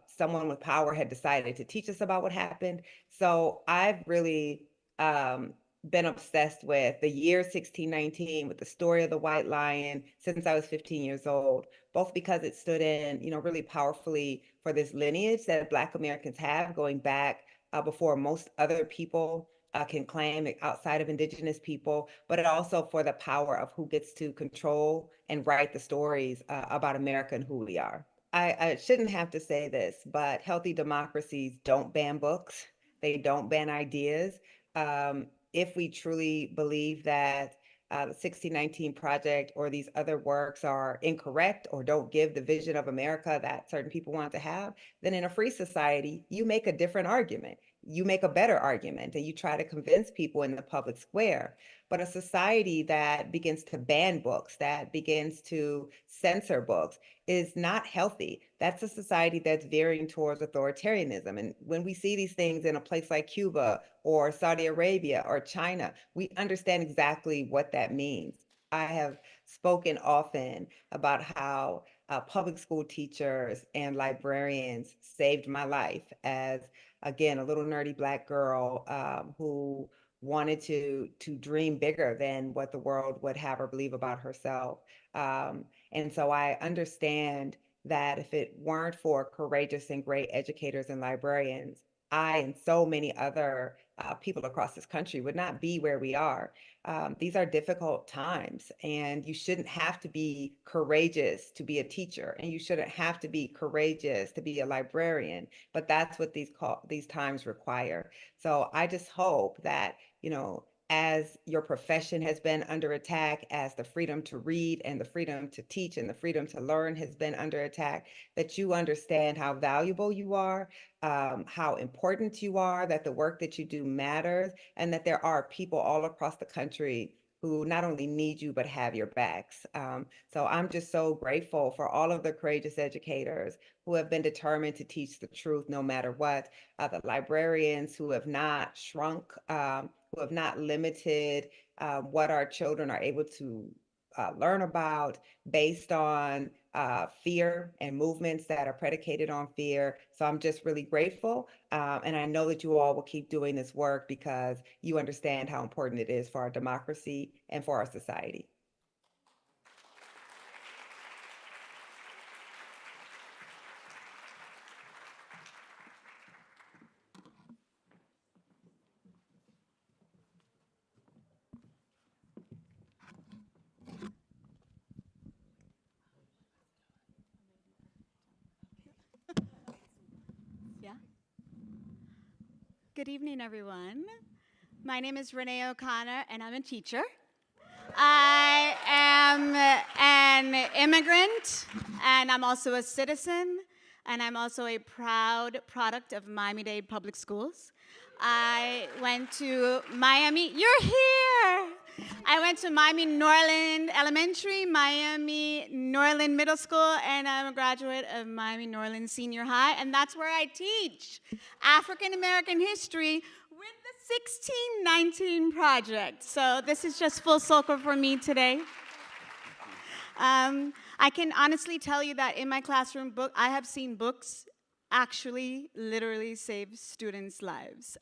Speaker 8: someone with power had decided to teach us about what happened. So I've really been obsessed with the year 1619, with the story of the White Lion since I was 15 years old, both because it stood in, really powerfully for this lineage that Black Americans have going back before most other people can claim outside of Indigenous people, but it also for the power of who gets to control and write the stories about America and who we are. I shouldn't have to say this, but healthy democracies don't ban books. They don't ban ideas. If we truly believe that the 1619 Project or these other works are incorrect or don't give the vision of America that certain people want to have, then in a free society, you make a different argument. You make a better argument and you try to convince people in the public square. But a society that begins to ban books, that begins to censor books, is not healthy. That's a society that's veering towards authoritarianism. And when we see these things in a place like Cuba or Saudi Arabia or China, we understand exactly what that means. I have spoken often about how public school teachers and librarians saved my life as, again, a little nerdy Black girl who wanted to dream bigger than what the world would have her believe about herself. And so I understand that if it weren't for courageous and great educators and librarians, I and so many other people across this country would not be where we are. These are difficult times, and you shouldn't have to be courageous to be a teacher, and you shouldn't have to be courageous to be a librarian, but that's what these times require. So I just hope that, as your profession has been under attack, as the freedom to read and the freedom to teach and the freedom to learn has been under attack, that you understand how valuable you are, how important you are, that the work that you do matters, and that there are people all across the country who not only need you, but have your backs. So I'm just so grateful for all of the courageous educators who have been determined to teach the truth no matter what, the librarians who have not shrunk, who have not limited what our children are able to learn about based on fear and movements that are predicated on fear. So I'm just really grateful. And I know that you all will keep doing this work because you understand how important it is for our democracy and for our society.
Speaker 9: Yeah. Good evening, everyone. My name is Renee O'Connor, and I'm a teacher. I am an immigrant, and I'm also a citizen, and I'm also a proud product of Miami-Dade Public Schools. I went to Miami, you're here! I went to Miami Norland Elementary, Miami Norland Middle School, and I'm a graduate of Miami Norland Senior High, and that's where I teach African American history with the 1619 Project. So this is just full circle for me today. I can honestly tell you that in my classroom book, I have seen books actually literally save students' lives.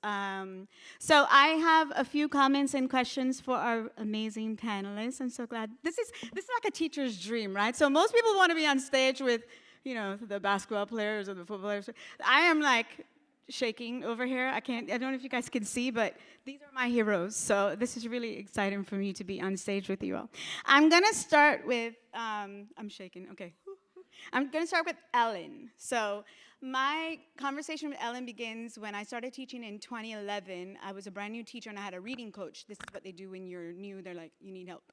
Speaker 9: So I have a few comments and questions for our amazing panelists. I'm so glad. This is like a teacher's dream, right? So most people want to be on stage with, the basketball players or the football players. I am like shaking over here. I don't know if you guys can see, but these are my heroes. So this is really exciting for me to be on stage with you all. I'm gonna start with, I'm shaking, okay. I'm gonna start with Ellen. So my conversation with Ellen begins when I started teaching in 2011. I was a brand new teacher and I had a reading coach. This is what they do when you're new. They're like, you need help.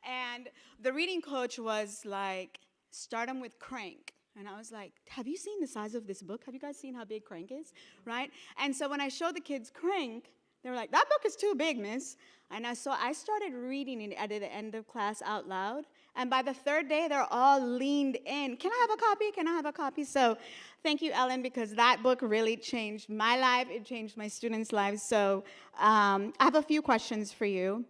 Speaker 9: And the reading coach was like, start them with Crank. And I was like, have you seen the size of this book? Have you guys seen how big Crank is, right? And so when I showed the kids Crank, they were like, that book is too big, miss. And so I started reading it at the end of class out loud. And by the third day, they're all leaned in. Can I have a copy? Can I have a copy? So thank you, Ellen, because that book really changed my life. It changed my students' lives. So I have a few questions for you.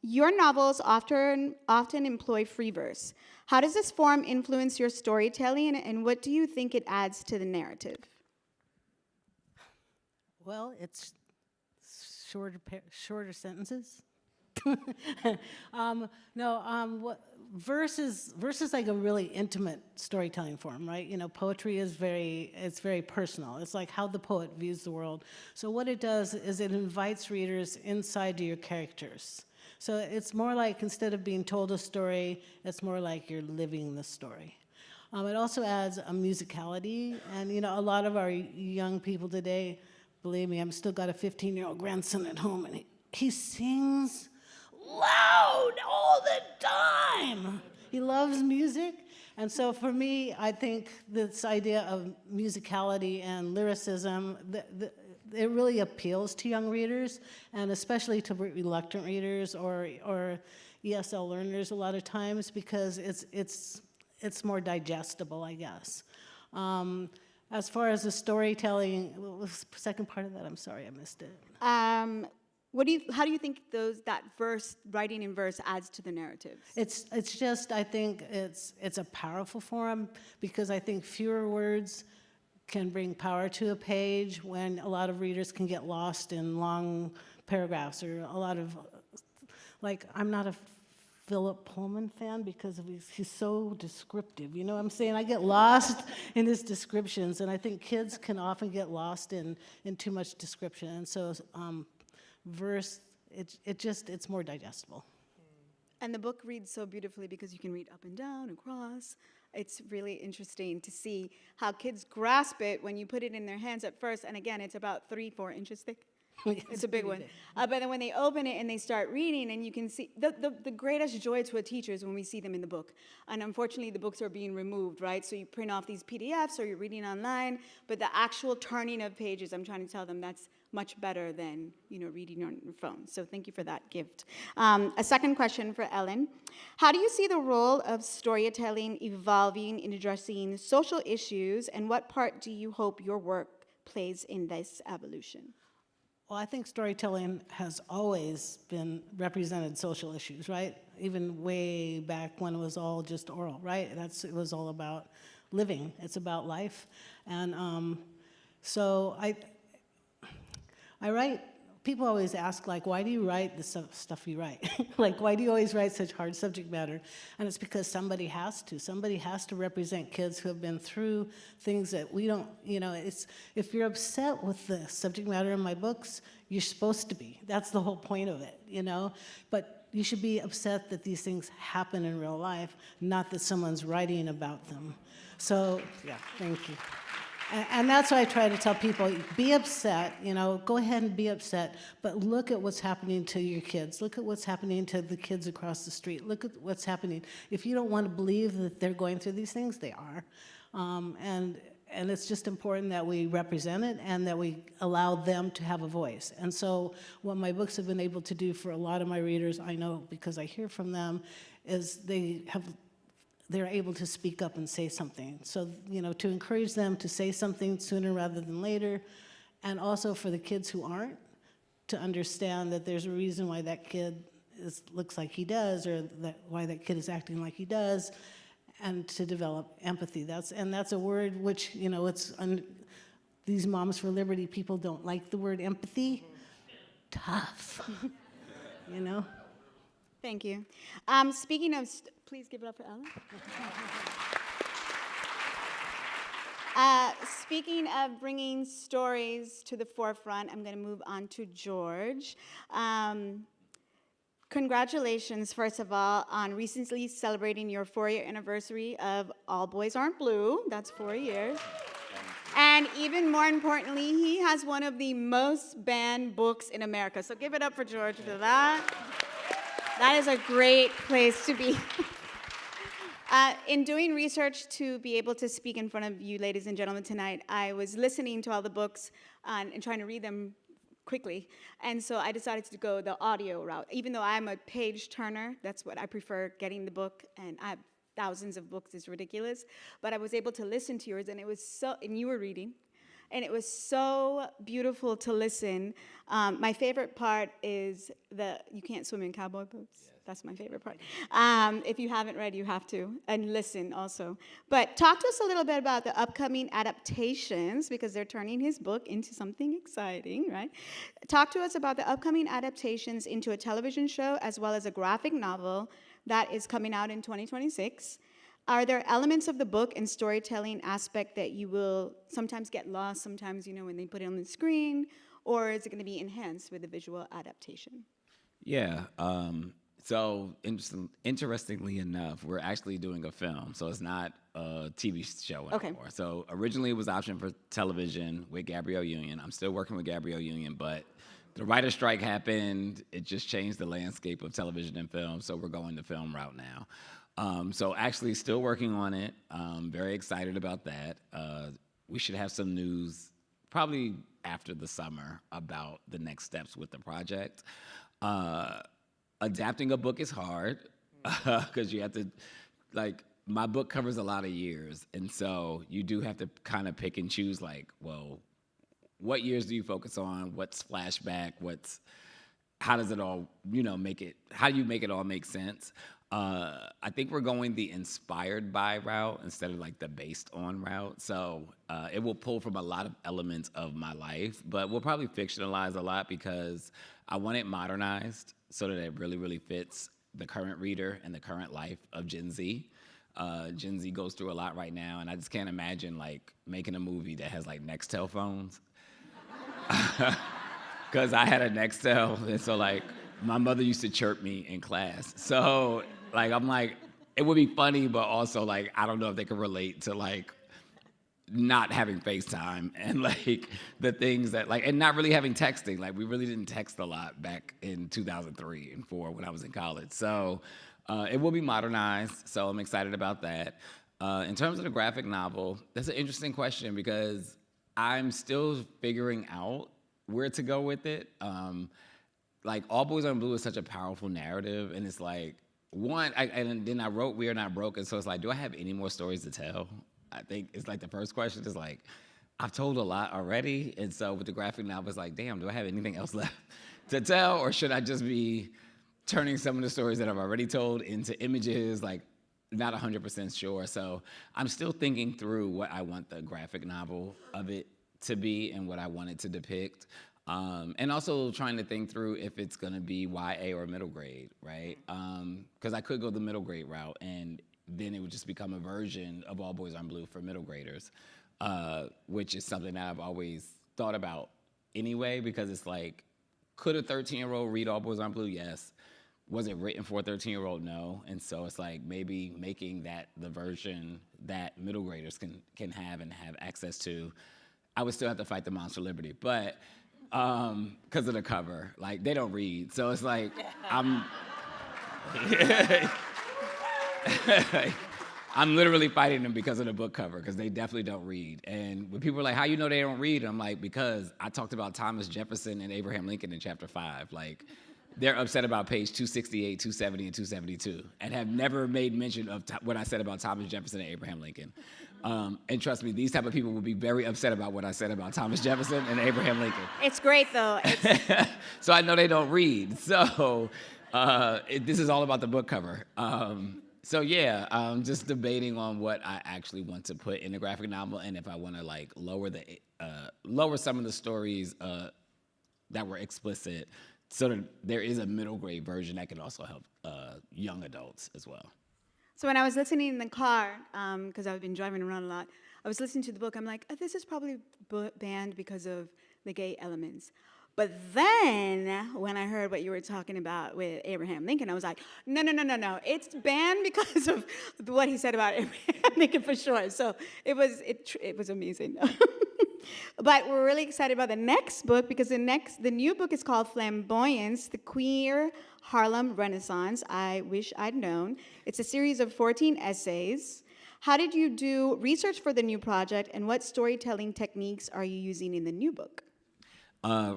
Speaker 9: Your novels often employ free verse. How does this form influence your storytelling, and what do you think it adds to the narrative?
Speaker 10: Well, it's shorter sentences. Verse is like a really intimate storytelling form, right? Poetry is very personal. It's like how the poet views the world. So what it does is it invites readers inside to your characters. So it's more like, instead of being told a story, it's more like you're living the story. It also adds a musicality, and a lot of our young people today, believe me, I've still got a 15-year-old grandson at home, and he sings loud all the time. He loves music. And so for me, I think this idea of musicality and lyricism, it really appeals to young readers, and especially to reluctant readers or ESL learners a lot of times, because it's more digestible, I guess. As far as the storytelling, what was the second part of that? I'm sorry, I missed it.
Speaker 9: How do you think that writing in verse adds to the narrative?
Speaker 10: It's just, I think it's a powerful form, because I think fewer words can bring power to a page when a lot of readers can get lost in long paragraphs, or a lot of, like, I'm not a Philip Pullman fan because he's so descriptive. You know what I'm saying? I get lost in his descriptions, and I think kids can often get lost in too much description. And so verse, it's more digestible.
Speaker 9: And the book reads so beautifully because you can read up and down, across. It's really interesting to see how kids grasp it when you put it in their hands at first. And again, it's about 3-4 inches thick. It's a big one. But then when they open it and they start reading, and you can see, the greatest joy to a teacher is when we see them in the book. And unfortunately, the books are being removed, right? So you print off these PDFs or you're reading online, but the actual turning of pages, I'm trying to tell them that's much better than, reading on your phone. So thank you for that gift. A second question for Ellen. How do you see the role of storytelling evolving in addressing social issues, and what part do you hope your work plays in this evolution?
Speaker 10: Well, I think storytelling has always been represented social issues, right? Even way back when it was all just oral, right? It was all about living. It's about life. And so I write, people always ask, like, why do you write the stuff you write? Like, why do you always write such hard subject matter? And it's because somebody has to. Somebody has to represent kids who have been through things that we don't, if you're upset with the subject matter in my books, you're supposed to be. That's the whole point of it, But you should be upset that these things happen in real life, not that someone's writing about them. So, yeah, thank you. And that's why I try to tell people, be upset, go ahead and be upset, but look at what's happening to your kids. Look at what's happening to the kids across the street. Look at what's happening. If you don't want to believe that they're going through these things, they are. And it's just important that we represent it and that we allow them to have a voice. And so what my books have been able to do for a lot of my readers, I know because I hear from them, is they're able to speak up and say something. So, to encourage them to say something sooner rather than later, and also for the kids who aren't, to understand that there's a reason why that kid looks like he does, or why that kid is acting like he does, and to develop empathy. That's a word which, these Moms for Liberty people don't like the word empathy. Tough,
Speaker 9: Thank you. Speaking of, please give it up for Ellen. Speaking of bringing stories to the forefront, I'm going to move on to George. Congratulations, first of all, on recently celebrating your 4-year anniversary of All Boys Aren't Blue. That's 4 years. And even more importantly, he has one of the most banned books in America. So give it up for George for that. That is a great place to be. In doing research to be able to speak in front of you, ladies and gentlemen, tonight, I was listening to all the books and trying to read them quickly. And so I decided to go the audio route. Even though I'm a page turner, that's what I prefer, getting the book, and I have thousands of books, it's ridiculous. But I was able to listen to yours, and and you were reading. And it was so beautiful to listen. My favorite part is you can't swim in cowboy boots. Yes. That's my favorite part. If you haven't read, you have to, and listen also. But talk to us a little bit about the upcoming adaptations, because they're turning his book into something exciting, right? Talk to us about the upcoming adaptations into a television show, as well as a graphic novel that is coming out in 2026. Are there elements of the book and storytelling aspect that you will sometimes get lost, sometimes, when they put it on the screen, or is it going to be enhanced with the visual adaptation?
Speaker 11: Yeah. So interestingly enough, we're actually doing a film, so it's not a TV show anymore.
Speaker 9: Okay.
Speaker 11: So originally it was optioned for television with Gabrielle Union. I'm still working with Gabrielle Union, but the writer's strike happened. It just changed the landscape of television and film, so we're going the film route now. So actually still working on it. Very excited about that. We should have some news probably after the summer about the next steps with the project. Adapting a book is hard because you have to, my book covers a lot of years. And so you do have to kind of pick and choose, what years do you focus on? What's flashback? How does it all, how do you make it all make sense? I think we're going the inspired by route instead of the based on route. So it will pull from a lot of elements of my life, but we'll probably fictionalize a lot because I want it modernized so that it really, really fits the current reader and the current life of Gen Z. Gen Z goes through a lot right now, and I just can't imagine like making a movie that has like Nextel phones. Because I had a Nextel, and so like my mother used to chirp me in class. So like I'm like, it would be funny, but also like I don't know if they could relate to like not having FaceTime and like the things that like, and not really having texting. Like we really didn't text a lot back in 2003 and 4 when I was in college. So it will be modernized. So I'm excited about that. In terms of the graphic novel, that's an interesting question because I'm still figuring out where to go with it. Like All Boys Are Blue is such a powerful narrative, and it's like and then I wrote We Are Not Broken, so it's like, do I have any more stories to tell? I think it's like the first question is like, I've told a lot already, and so with the graphic novel, it's like, damn, do I have anything else left to tell, or should I just be turning some of the stories that I've already told into images? Like, not 100% sure. So I'm still thinking through what I want the graphic novel of it to be and what I want it to depict. And also trying to think through if it's gonna be YA or middle grade, right? Because I could go the middle grade route, and then it would just become a version of All Boys Are Blue for middle graders, which is something that I've always thought about anyway, because it's like, could a 13-year-old read All Boys Are Blue? Yes. Was it written for a 13-year-old? No. And so it's like maybe making that the version that middle graders can have and have access to. I would still have to fight the Monster Liberty, but because of the cover, like they don't read. So it's like, I'm literally fighting them because of the book cover, because they definitely don't read. And when people are like, how you know they don't read? I'm like, because I talked about Thomas Jefferson and Abraham Lincoln in chapter 5. Like, they're upset about page 268, 270, and 272, and have never made mention of what I said about Thomas Jefferson and Abraham Lincoln. And trust me, these type of people will be very upset about what I said about Thomas Jefferson and Abraham Lincoln.
Speaker 9: It's great, though.
Speaker 11: So I know they don't read. So this is all about the book cover. So yeah, I'm just debating on what I actually want to put in the graphic novel, and if I want to like lower some of the stories that were explicit, so that there is a middle grade version that can also help young adults as well.
Speaker 9: So when I was listening in the car, because I've been driving around a lot, I was listening to the book. I'm like, oh, this is probably banned because of the gay elements. But then when I heard what you were talking about with Abraham Lincoln, I was like, no. It's banned because of what he said about Abraham Lincoln for sure. So it was amazing. But we're really excited about the next book, because the new book is called Flamboyance, the Queer Harlem Renaissance. I Wish I'd Known. It's a series of 14 essays. How did you do research for the new project, and what storytelling techniques are you using in the new book?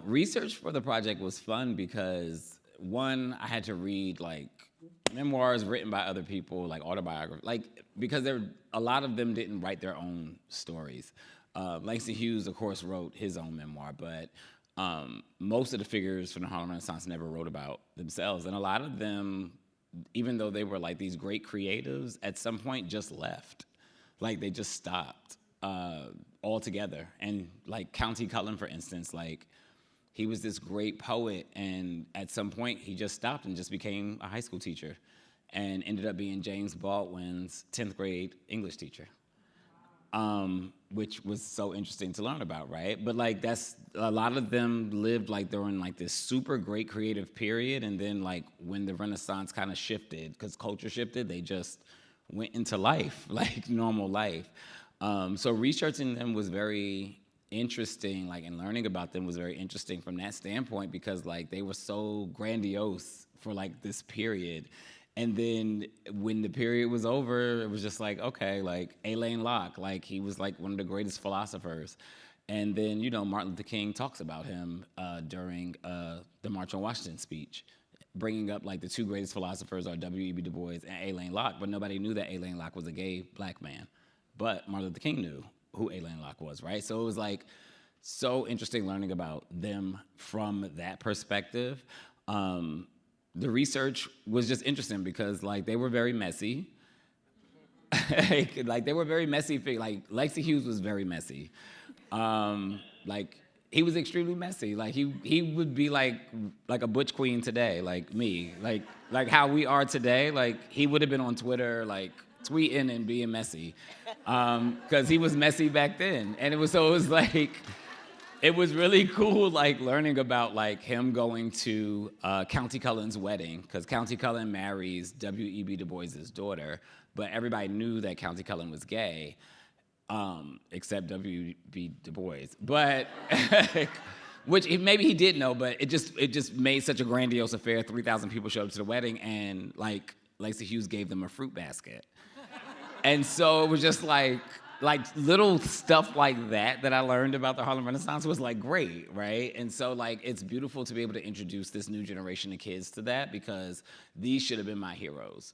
Speaker 11: Research for the project was fun because, one, I had to read like memoirs written by other people, like autobiography, like, because a lot of them didn't write their own stories. Langston Hughes, of course, wrote his own memoir, but most of the figures from the Harlem Renaissance never wrote about themselves. And a lot of them, even though they were like these great creatives, at some point just left. Like they just stopped altogether. And like Countee Cullen, for instance, like he was this great poet, and at some point he just stopped and just became a high school teacher and ended up being James Baldwin's 10th grade English teacher. Which was so interesting to learn about, right? But like that's, a lot of them lived like during like this super great creative period, and then like when the Renaissance kind of shifted, because culture shifted, they just went into life, like normal life. So researching them was very interesting, like, and learning about them was very interesting from that standpoint, because like they were so grandiose for like this period. And then when the period was over, it was just like, okay, like Alain Locke, like he was like one of the greatest philosophers. And then, you know, Martin Luther King talks about him during the March on Washington speech, bringing up like the two greatest philosophers are W.E.B. Du Bois and Alain Locke, but nobody knew that Alain Locke was a gay black man. But Martin Luther King knew who Alain Locke was, right? So it was like so interesting learning about them from that perspective. The research was just interesting because like they were very messy. Like they were very messy. Like Langston Hughes was very messy. Like he was extremely messy. Like he would be like a butch queen today, like me, like how we are today. Like he would have been on Twitter, like tweeting and being messy, because he was messy back then. And it was like, it was really cool, like learning about like him going to County Cullen's wedding, because County Cullen marries W.E.B. Du Bois's daughter, but everybody knew that County Cullen was gay. Except W.B. Du Bois, but which maybe he did know, but it just made such a grandiose affair. 3,000 people showed up to the wedding, and like Lacey Hughes gave them a fruit basket, and so it was just like little stuff like that I learned about the Harlem Renaissance was like great, right? And so like it's beautiful to be able to introduce this new generation of kids to that, because these should have been my heroes,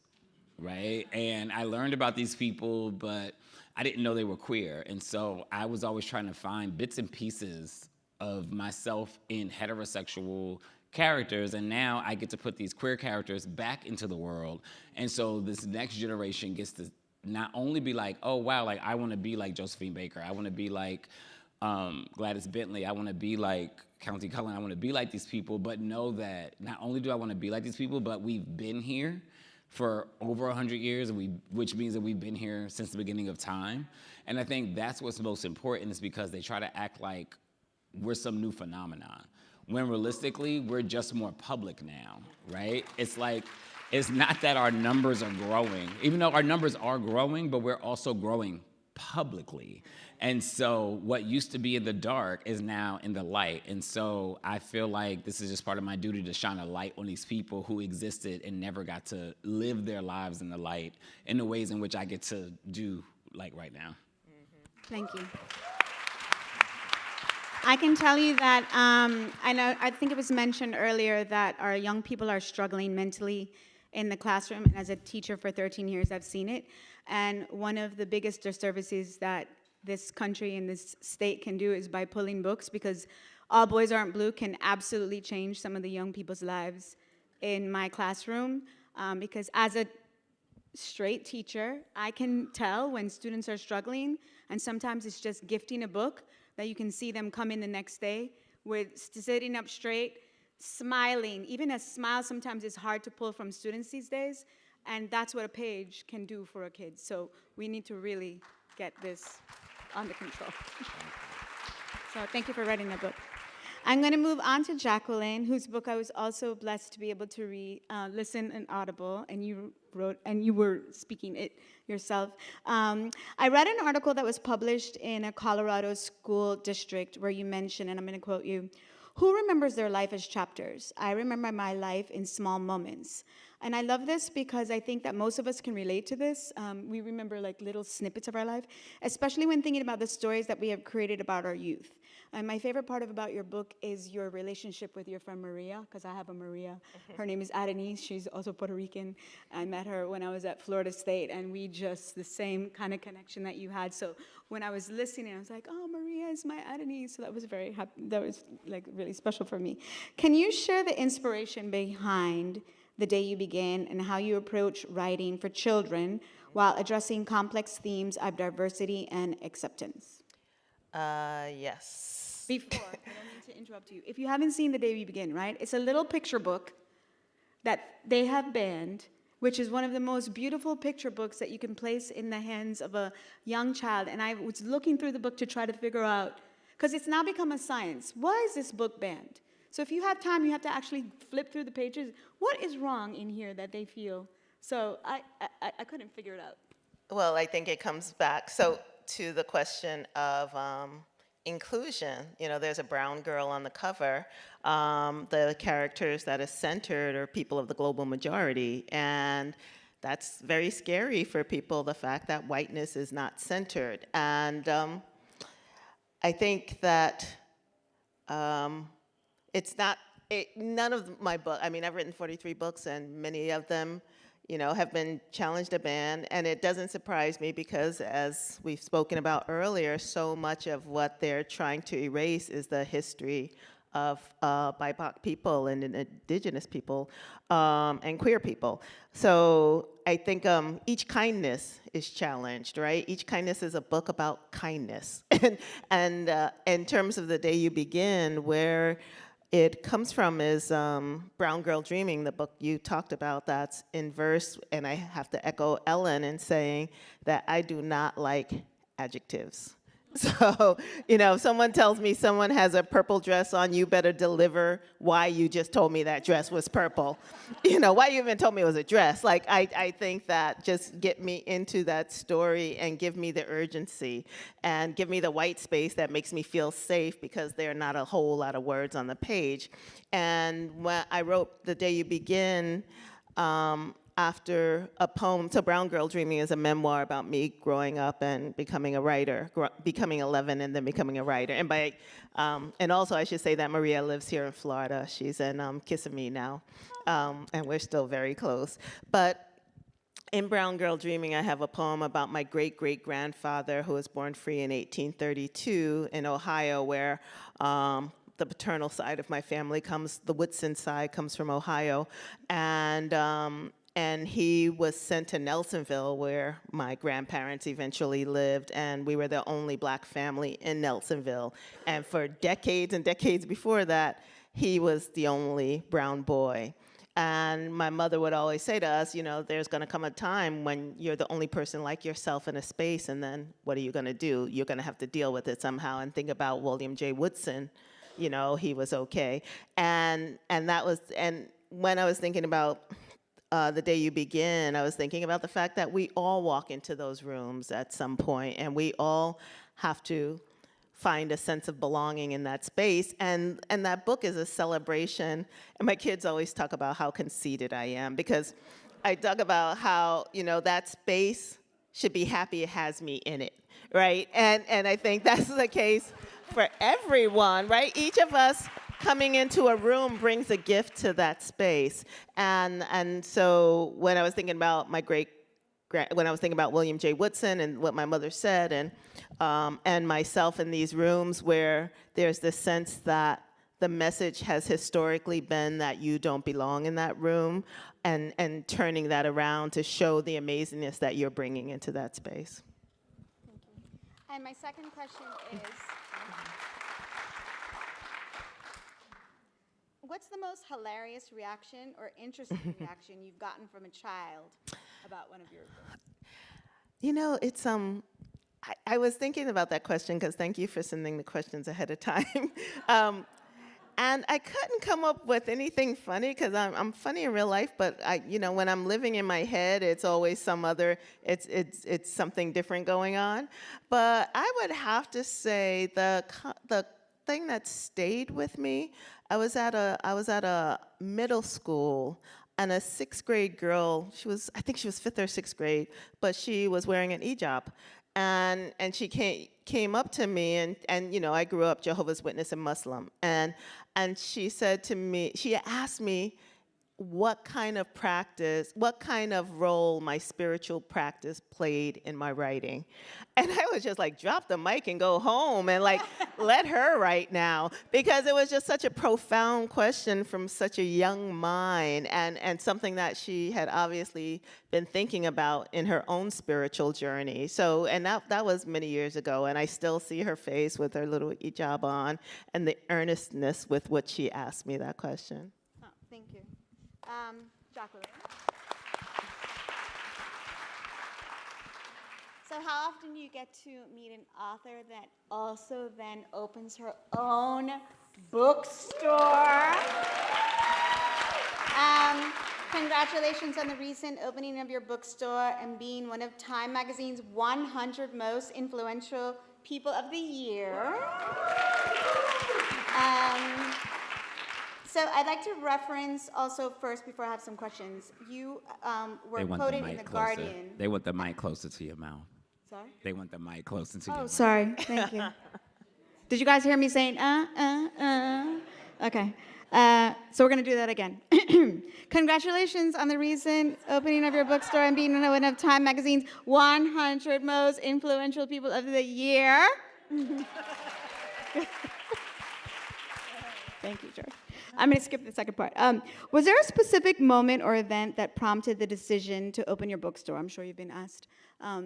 Speaker 11: right? And I learned about these people, but I didn't know they were queer. And so I was always trying to find bits and pieces of myself in heterosexual characters. And now I get to put these queer characters back into the world. And so this next generation gets to not only be like, oh, wow, like I want to be like Josephine Baker. I want to be like Gladys Bentley. I want to be like County Cullen. I want to be like these people, but know that not only do I want to be like these people, but we've been here for over 100 years, which means that we've been here since the beginning of time. And I think that's what's most important, is because they try to act like we're some new phenomenon, when realistically, we're just more public now, right? It's like, it's not that our numbers are growing, even though our numbers are growing, but we're also growing publicly. And so what used to be in the dark is now in the light. And so I feel like this is just part of my duty to shine a light on these people who existed and never got to live their lives in the light in the ways in which I get to do like right now.
Speaker 9: Thank you. I can tell you that I think it was mentioned earlier that our young people are struggling mentally in the classroom. And as a teacher for 13 years, I've seen it. And one of the biggest disservices that this country and this state can do is by pulling books, because All Boys Aren't Blue can absolutely change some of the young people's lives in my classroom. Because as a straight teacher, I can tell when students are struggling, and sometimes it's just gifting a book that you can see them come in the next day with sitting up straight, smiling. Even a smile sometimes is hard to pull from students these days, and that's what a page can do for a kid. So we need to really get this under control. So thank you for writing that book. I'm going to move on to Jacqueline, whose book I was also blessed to be able to read, listen and Audible, and you wrote, and you were speaking it yourself. I read an article that was published in a Colorado school district where you mentioned, and I'm going to quote you, "Who remembers their life as chapters? I remember my life in small moments." And I love this because I think that most of us can relate to this. We remember like little snippets of our life, especially when thinking about the stories that we have created about our youth. And my favorite part about your book is your relationship with your friend Maria, because I have a Maria. Her name is Adenise. She's also Puerto Rican. I met her when I was at Florida State, and we just, the same kind of connection that you had. So when I was listening, I was like, oh, Maria is my Adenise. So that was very happy. That was like really special for me. Can you share the inspiration behind The Day You Begin and how you approach writing for children while addressing complex themes of diversity and acceptance?
Speaker 12: Yes.
Speaker 9: Before, I don't mean to interrupt you. If you haven't seen The Day You Begin, right? It's a little picture book that they have banned, which is one of the most beautiful picture books that you can place in the hands of a young child. And I was looking through the book to try to figure out, because it's now become a science. Why is this book banned? So if you have time, you have to actually flip through the pages. What is wrong in here that they feel? So I couldn't figure it out.
Speaker 12: Well, I think it comes back to the question of inclusion. You know, there's a brown girl on the cover. The characters that is centered are people of the global majority, and that's very scary for people, the fact that whiteness is not centered. And I think that it's not, none of my book, I mean, I've written 43 books, and many of them, you know, have been challenged to ban, and it doesn't surprise me because, as we've spoken about earlier, so much of what they're trying to erase is the history of BIPOC people and indigenous people and queer people. So I think each kindness is challenged, right? Each kindness is a book about kindness. And in terms of The Day You Begin, where it comes from is Brown Girl Dreaming, the book you talked about, that's in verse, and I have to echo Ellen in saying that I do not like adjectives. So, if someone tells me someone has a purple dress on, you better deliver why you just told me that dress was purple. Why you even told me it was a dress. Like, I think that just get me into that story and give me the urgency and give me the white space that makes me feel safe because there are not a whole lot of words on the page. And when I wrote The Day You Begin, after a poem, so Brown Girl Dreaming is a memoir about me growing up and becoming a writer, becoming 11 and then becoming a writer. And also I should say that Maria lives here in Florida. She's in Kissimmee now, and we're still very close. But in Brown Girl Dreaming, I have a poem about my great-great-grandfather who was born free in 1832 in Ohio, where the paternal side of my family the Woodson side comes from Ohio. And he was sent to Nelsonville, where my grandparents eventually lived, and we were the only black family in Nelsonville. And for decades and decades before that, he was the only brown boy. And my mother would always say to us, there's gonna come a time when you're the only person like yourself in a space, and then what are you gonna do? You're gonna have to deal with it somehow. And think about William J. Woodson, he was okay. And when I was thinking about The Day You Begin, I was thinking about the fact that we all walk into those rooms at some point, and we all have to find a sense of belonging in that space. And that book is a celebration. And my kids always talk about how conceited I am, because I talk about how, that space should be happy it has me in it, right? And I think that's the case for everyone, right? Each of us coming into a room brings a gift to that space. And so when I was thinking about when I was thinking about William J. Woodson and what my mother said, and myself in these rooms where there's this sense that the message has historically been that you don't belong in that room, and turning that around to show the amazingness that you're bringing into that space.
Speaker 9: Thank you. And my second question is, what's the most hilarious reaction or interesting reaction you've gotten from a child about one of your books?
Speaker 12: It's I was thinking about that question, because thank you for sending the questions ahead of time. And I couldn't come up with anything funny, because I'm funny in real life, but when I'm living in my head, it's always it's something different going on. But I would have to say the thing that stayed with me, I was at a middle school, and a 6th grade girl, I think she was 5th or 6th grade, but she was wearing an hijab. And she came up to me, and I grew up Jehovah's Witness and Muslim, and she said to me, she asked me what kind of role my spiritual practice played in my writing. And I was just like, drop the mic and go home and let her write now, because it was just such a profound question from such a young mind, and something that she had obviously been thinking about in her own spiritual journey. So, and that was many years ago, and I still see her face with her little hijab on and the earnestness with which she asked me that question.
Speaker 9: Oh, thank you. Jacqueline. So how often do you get to meet an author that also then opens her own bookstore? Congratulations on the recent opening of your bookstore and being one of Time Magazine's 100 most influential people of the year. So I'd like to reference also first, before I have some questions, you were quoted in The Guardian.
Speaker 11: They want the mic closer to your mouth.
Speaker 9: Sorry?
Speaker 11: They want the mic closer to your mouth.
Speaker 9: Sorry, thank you. Did you guys hear me saying, Okay, so we're gonna do that again. Congratulations on the recent opening of your bookstore and being one of Time Magazine's 100 most influential people of the year. Thank you, George. I'm going to skip the second part. Was there a specific moment or event that prompted the decision to open your bookstore? I'm sure you've been asked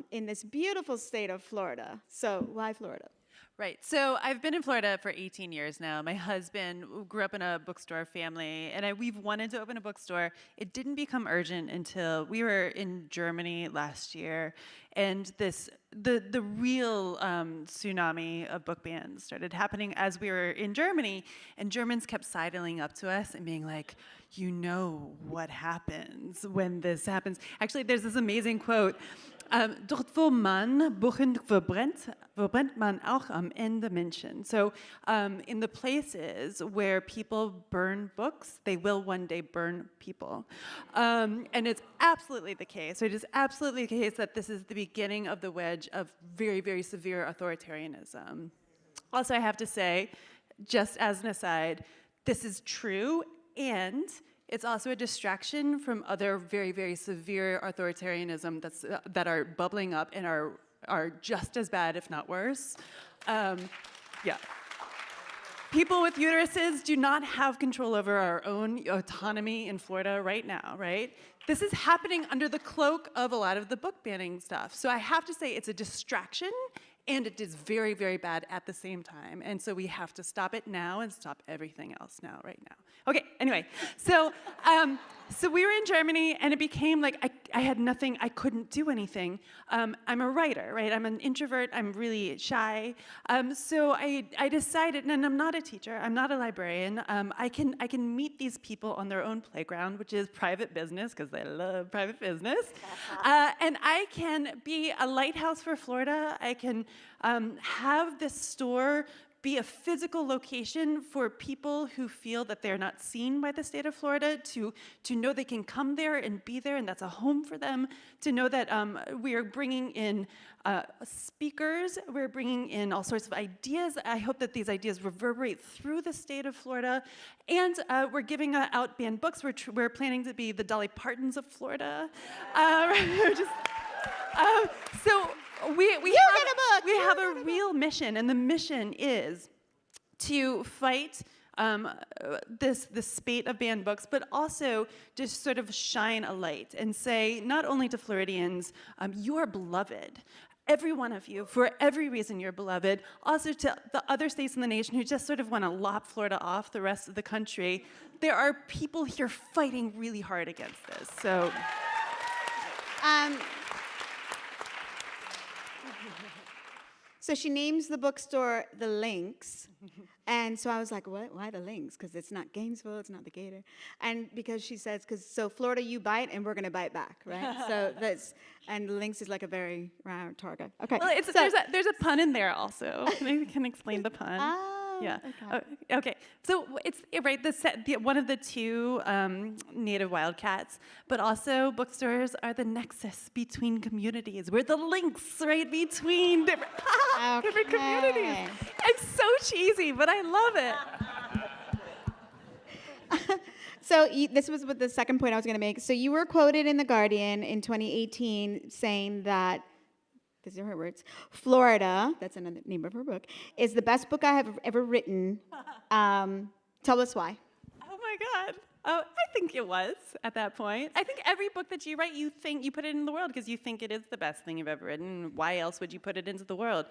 Speaker 9: in this beautiful state of Florida. So why Florida?
Speaker 13: Right. So I've been in Florida for 18 years now. My husband grew up in a bookstore family, and we've wanted to open a bookstore. It didn't become urgent until we were in Germany last year, and the real tsunami of book bans started happening as we were in Germany, and Germans kept sidling up to us and being like, you know what happens when this happens. Actually, there's this amazing quote. Dort wo man Buchen verbrennt man auch am Ende Menschen. So in the places where people burn books, they will one day burn people. And it's absolutely the case. It is absolutely the case that this is the beginning of the wedge of very, very severe authoritarianism. Also, I have to say, just as an aside, this is true, and it's also a distraction from other very, very severe authoritarianism that are bubbling up and are just as bad, if not worse. Yeah. People with uteruses do not have control over our own autonomy in Florida right now, right? This is happening under the cloak of a lot of the book banning stuff. So I have to say it's a distraction, and it is very, very bad at the same time. And so we have to stop it now and stop everything else now, right now. Okay, anyway, so we were in Germany, and it became like I had nothing, I couldn't do anything. I'm a writer, right? I'm an introvert, I'm really shy. So I decided, and I'm not a teacher, I'm not a librarian, I can meet these people on their own playground, which is private business, because I love private business. And I can be a lighthouse for Florida. I can have this store be a physical location for people who feel that they're not seen by the state of Florida, to know they can come there and be there, and that's a home for them, to know that we are bringing in speakers, we're bringing in all sorts of ideas. I hope that these ideas reverberate through the state of Florida, and we're giving out banned books. We're planning to be the Dolly Partons of Florida. So we have a real mission, and the mission is to fight this spate of banned books, but also just sort of shine a light and say, not only to Floridians, you are beloved. Every one of you, for every reason you're beloved. Also to the other states in the nation who just sort of want to lop Florida off the rest of the country. There are people here fighting really hard against this. So.
Speaker 9: So she names the bookstore The Lynx, and so I was like, what? Why The Lynx? Because it's not Gainesville, it's not the Gator. And because she says, so Florida, you bite, and we're going to bite back, right? So and the Lynx is like a very round target. Okay.
Speaker 13: Well, there's a pun in there also. Maybe we can explain the pun. Yeah. Okay. So it's right. One of the two native wildcats, but also bookstores are the nexus between communities. We're the links right between different communities. It's so cheesy, but I love it.
Speaker 9: So this was the second point I was going to make. So you were quoted in The Guardian in 2018 saying that, these are her words, Florida, that's another name of her book, is the best book I have ever written. Tell us why.
Speaker 13: Oh my God. Oh, I think it was at that point. I think every book that you write, you put it in the world because you think it is the best thing you've ever written. Why else would you put it into the world?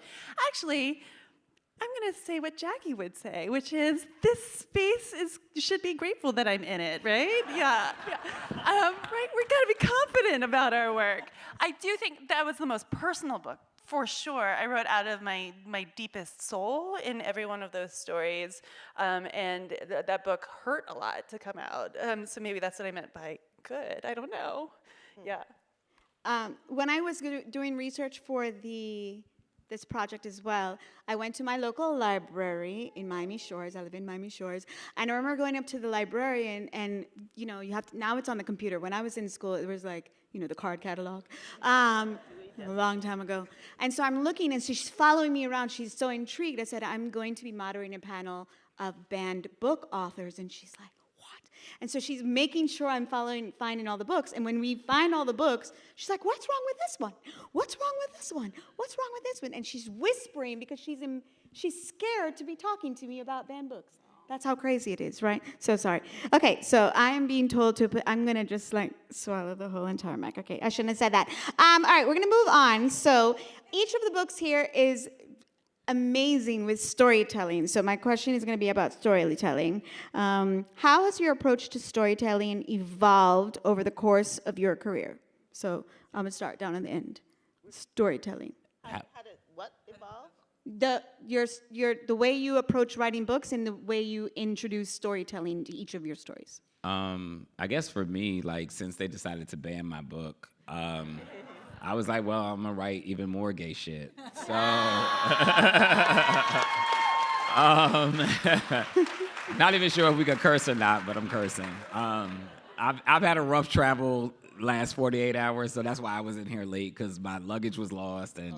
Speaker 13: Actually, I'm going to say what Jackie would say, which is this space should be grateful that I'm in it, right? Yeah. Right? We've got to be confident about our work. I do think that was the most personal book, for sure. I wrote out of my deepest soul in every one of those stories, and that book hurt a lot to come out. So maybe that's what I meant by good. I don't know. Yeah.
Speaker 9: When I was doing research for this project as well, I went to my local library in Miami Shores. I live in Miami Shores. And I remember going up to the librarian, and you have to, now it's on the computer. When I was in school, it was like, the card catalog, a long time ago. And so I'm looking, and she's following me around. She's so intrigued. I said, I'm going to be moderating a panel of banned book authors. And she's like, and so she's making sure I'm finding all the books. And when we find all the books, she's like, what's wrong with this one? What's wrong with this one? What's wrong with this one? And she's whispering because she's scared to be talking to me about banned books. That's how crazy it is, right? So sorry. Okay, so I am being told I'm going to just swallow the whole entire mic. Okay, I shouldn't have said that. All right, we're going to move on. So each of the books here is amazing with storytelling. So my question is going to be about storytelling. How has your approach to storytelling evolved over the course of your career? So I'm going to start down at the end. Storytelling.
Speaker 12: How did what evolve?
Speaker 9: The way you approach writing books and the way you introduce storytelling to each of your stories.
Speaker 11: I guess for me, like, since they decided to ban my book, I was like, well, I'm gonna write even more gay shit. So, not even sure if we could curse or not, but I'm cursing. I've had a rough travel last 48 hours, so that's why I was in here late, because my luggage was lost and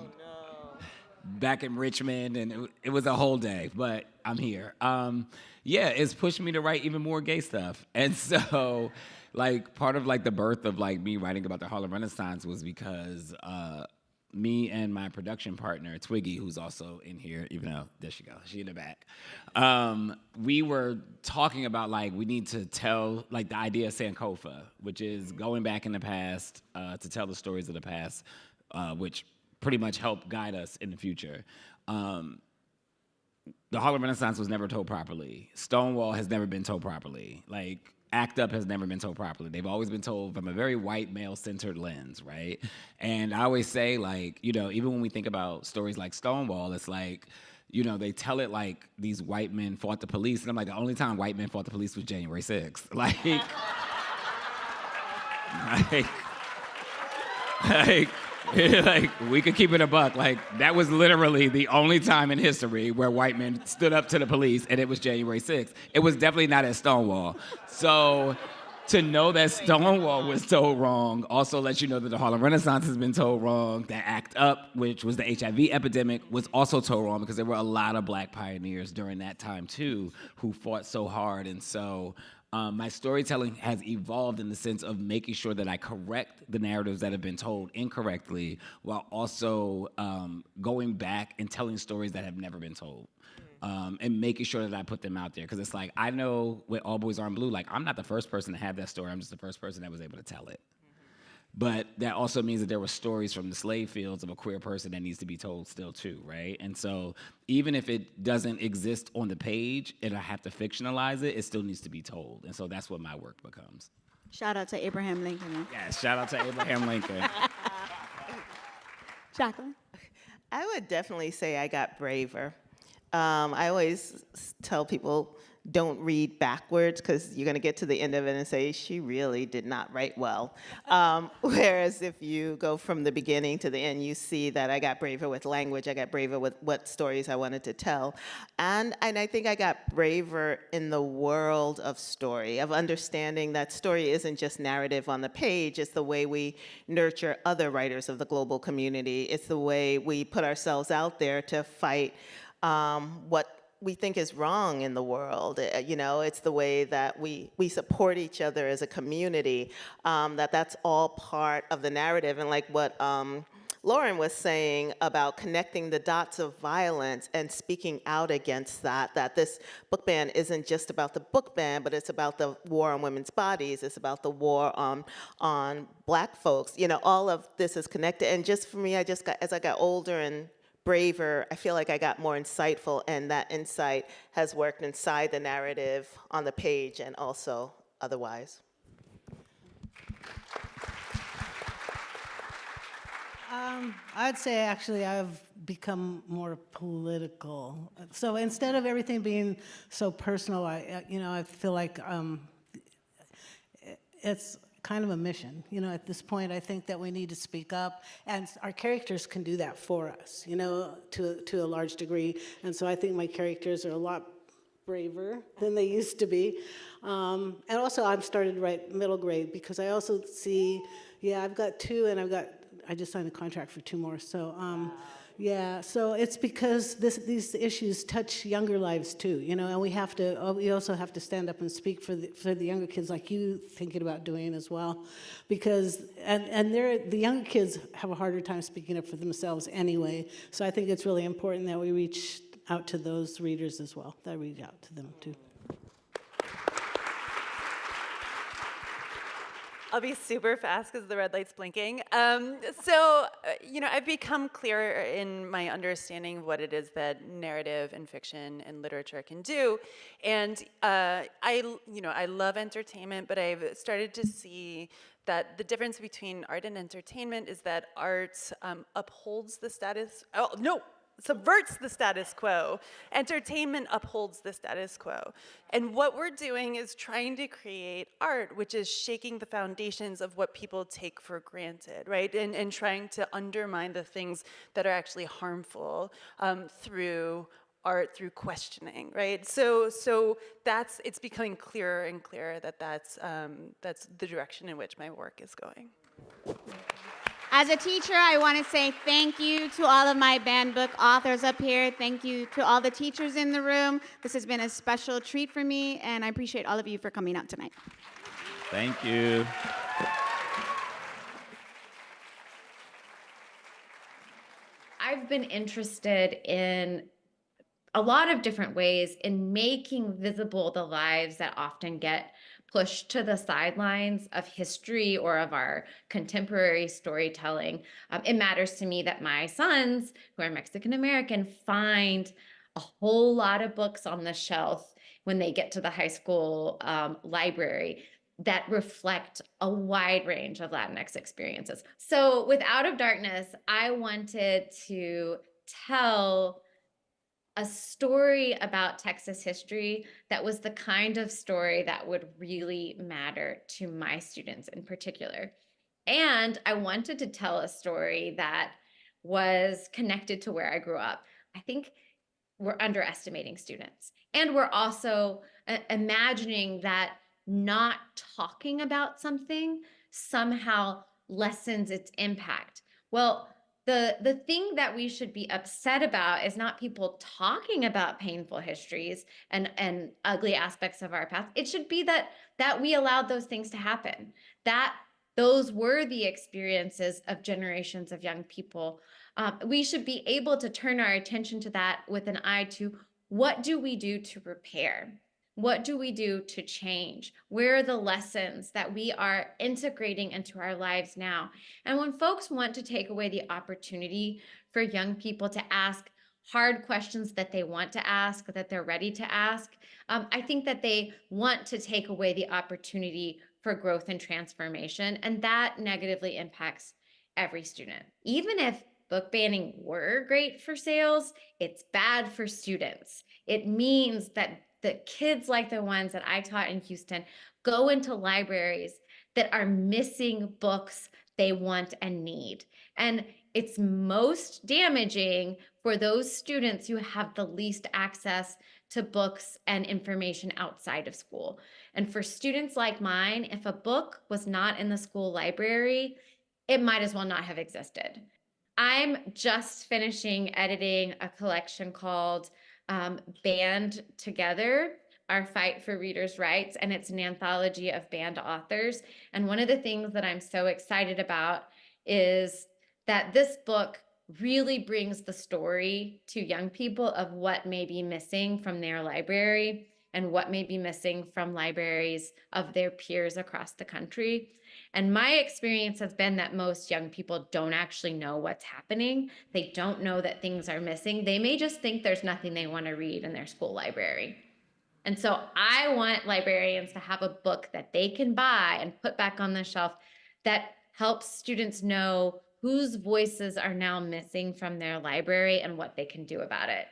Speaker 11: back in Richmond, and it was a whole day, but I'm here. Yeah, it's pushed me to write even more gay stuff. And so, like, part of, like, the birth of, like, me writing about the Harlem Renaissance was because me and my production partner, Twiggy, who's also in here, even though, there she goes, she in the back, we were talking about, like, we need to tell, like, the idea of Sankofa, which is going back in the past to tell the stories of the past, which pretty much help guide us in the future. The Harlem Renaissance was never told properly. Stonewall has never been told properly. Like, ACT UP has never been told properly. They've always been told from a very white, male-centered lens, right? And I always say, like, you know, even when we think about stories like Stonewall, it's like, you know, they tell it like these white men fought the police. And I'm like, the only time white men fought the police was January 6th. Like, we could keep it a buck. Like, that was literally the only time in history where white men stood up to the police, and it was January 6th. It was definitely not at Stonewall. So to know that Stonewall was told wrong also lets you know that the Harlem Renaissance has been told wrong, that ACT UP, which was the HIV epidemic, was also told wrong, because there were a lot of black pioneers during that time, too, who fought so hard. And so my storytelling has evolved in the sense of making sure that I correct the narratives that have been told incorrectly, while also going back and telling stories that have never been told, and making sure that I put them out there. Because it's like, I know with All Boys Aren't Blue, like, I'm not the first person to have that story. I'm just the first person that was able to tell it. But that also means that there were stories from the slave fields of a queer person that needs to be told still too, right? And so even if it doesn't exist on the page and I have to fictionalize it, it still needs to be told. And so that's what my work becomes.
Speaker 9: Shout out to Abraham Lincoln.
Speaker 11: Yeah, shout out to Abraham Lincoln.
Speaker 9: Jacqueline?
Speaker 12: I would definitely say I got braver. I always tell people, don't read backwards, because you're going to get to the end of it and say, she really did not write well. Whereas if you go from the beginning to the end, you see that I got braver with language, I got braver with what stories I wanted to tell. And I think I got braver in the world of story, of understanding that story isn't just narrative on the page, it's the way we nurture other writers of the global community. It's the way we put ourselves out there to fight what we think is wrong in the world. You know, it's the way that we support each other as a community, that's all part of the narrative. And like what Lauren was saying about connecting the dots of violence and speaking out against that this book ban isn't just about the book ban, but it's about the war on women's bodies, it's about the war on Black folks. You know, all of this is connected. And just for me, as I got older and braver, I feel like I got more insightful, and that insight has worked inside the narrative on the page and also otherwise.
Speaker 10: I'd say actually I've become more political. So instead of everything being so personal, I feel like it's kind of a mission. You know, at this point, I think that we need to speak up, and our characters can do that for us, you know, to a large degree. And so I think my characters are a lot braver than they used to be. And also I've started to write middle grade, because I also see, I've got 2, and I just signed a contract for 2 more. So yeah, so it's because these issues touch younger lives too, you know, and we also have to stand up and speak for the younger kids, like you thinking about doing as well, because the younger kids have a harder time speaking up for themselves anyway. So I think it's really important that we reach out to those readers as well, that I reach out to them too.
Speaker 13: I'll be super fast because the red light's blinking. I've become clearer in my understanding of what it is that narrative and fiction and literature can do. And I love entertainment, but I've started to see that the difference between art and entertainment is that art subverts the status quo. Entertainment upholds the status quo. And what we're doing is trying to create art, which is shaking the foundations of what people take for granted, right? And trying to undermine the things that are actually harmful through art, through questioning, right? So it's becoming clearer and clearer that that's the direction in which my work is going.
Speaker 9: As a teacher, I want to say thank you to all of my banned book authors up here. Thank you to all the teachers in the room. This has been a special treat for me, and I appreciate all of you for coming out tonight.
Speaker 11: Thank you.
Speaker 14: I've been interested in a lot of different ways in making visible the lives that often get pushed to the sidelines of history or of our contemporary storytelling. It matters to me that my sons, who are Mexican American, find a whole lot of books on the shelf when they get to the high school library that reflect a wide range of Latinx experiences. So with Out of Darkness, I wanted to tell a story about Texas history that was the kind of story that would really matter to my students in particular. And I wanted to tell a story that was connected to where I grew up. I think we're underestimating students. And we're also imagining that not talking about something somehow lessens its impact. Well, the thing that we should be upset about is not people talking about painful histories and ugly aspects of our past. It should be that we allowed those things to happen, that those were the experiences of generations of young people. We should be able to turn our attention to that with an eye to what do we do to repair? What do we do to change? Where are the lessons that we are integrating into our lives now? And when folks want to take away the opportunity for young people to ask hard questions that they want to ask, that they're ready to ask, I think that they want to take away the opportunity for growth and transformation, and that negatively impacts every student. Even if book banning were great for sales, it's bad for students. It means that the kids like the ones that I taught in Houston go into libraries that are missing books they want and need. And it's most damaging for those students who have the least access to books and information outside of school. And for students like mine, if a book was not in the school library, it might as well not have existed. I'm just finishing editing a collection called Band Together, Our Fight for Readers' Rights, and it's an anthology of banned authors. And one of the things that I'm so excited about is that this book really brings the story to young people of what may be missing from their library and what may be missing from libraries of their peers across the country. And my experience has been that most young people don't actually know what's happening. They don't know that things are missing. They may just think there's nothing they want to read in their school library. And so I want librarians to have a book that they can buy and put back on the shelf that helps students know whose voices are now missing from their library and what they can do about it.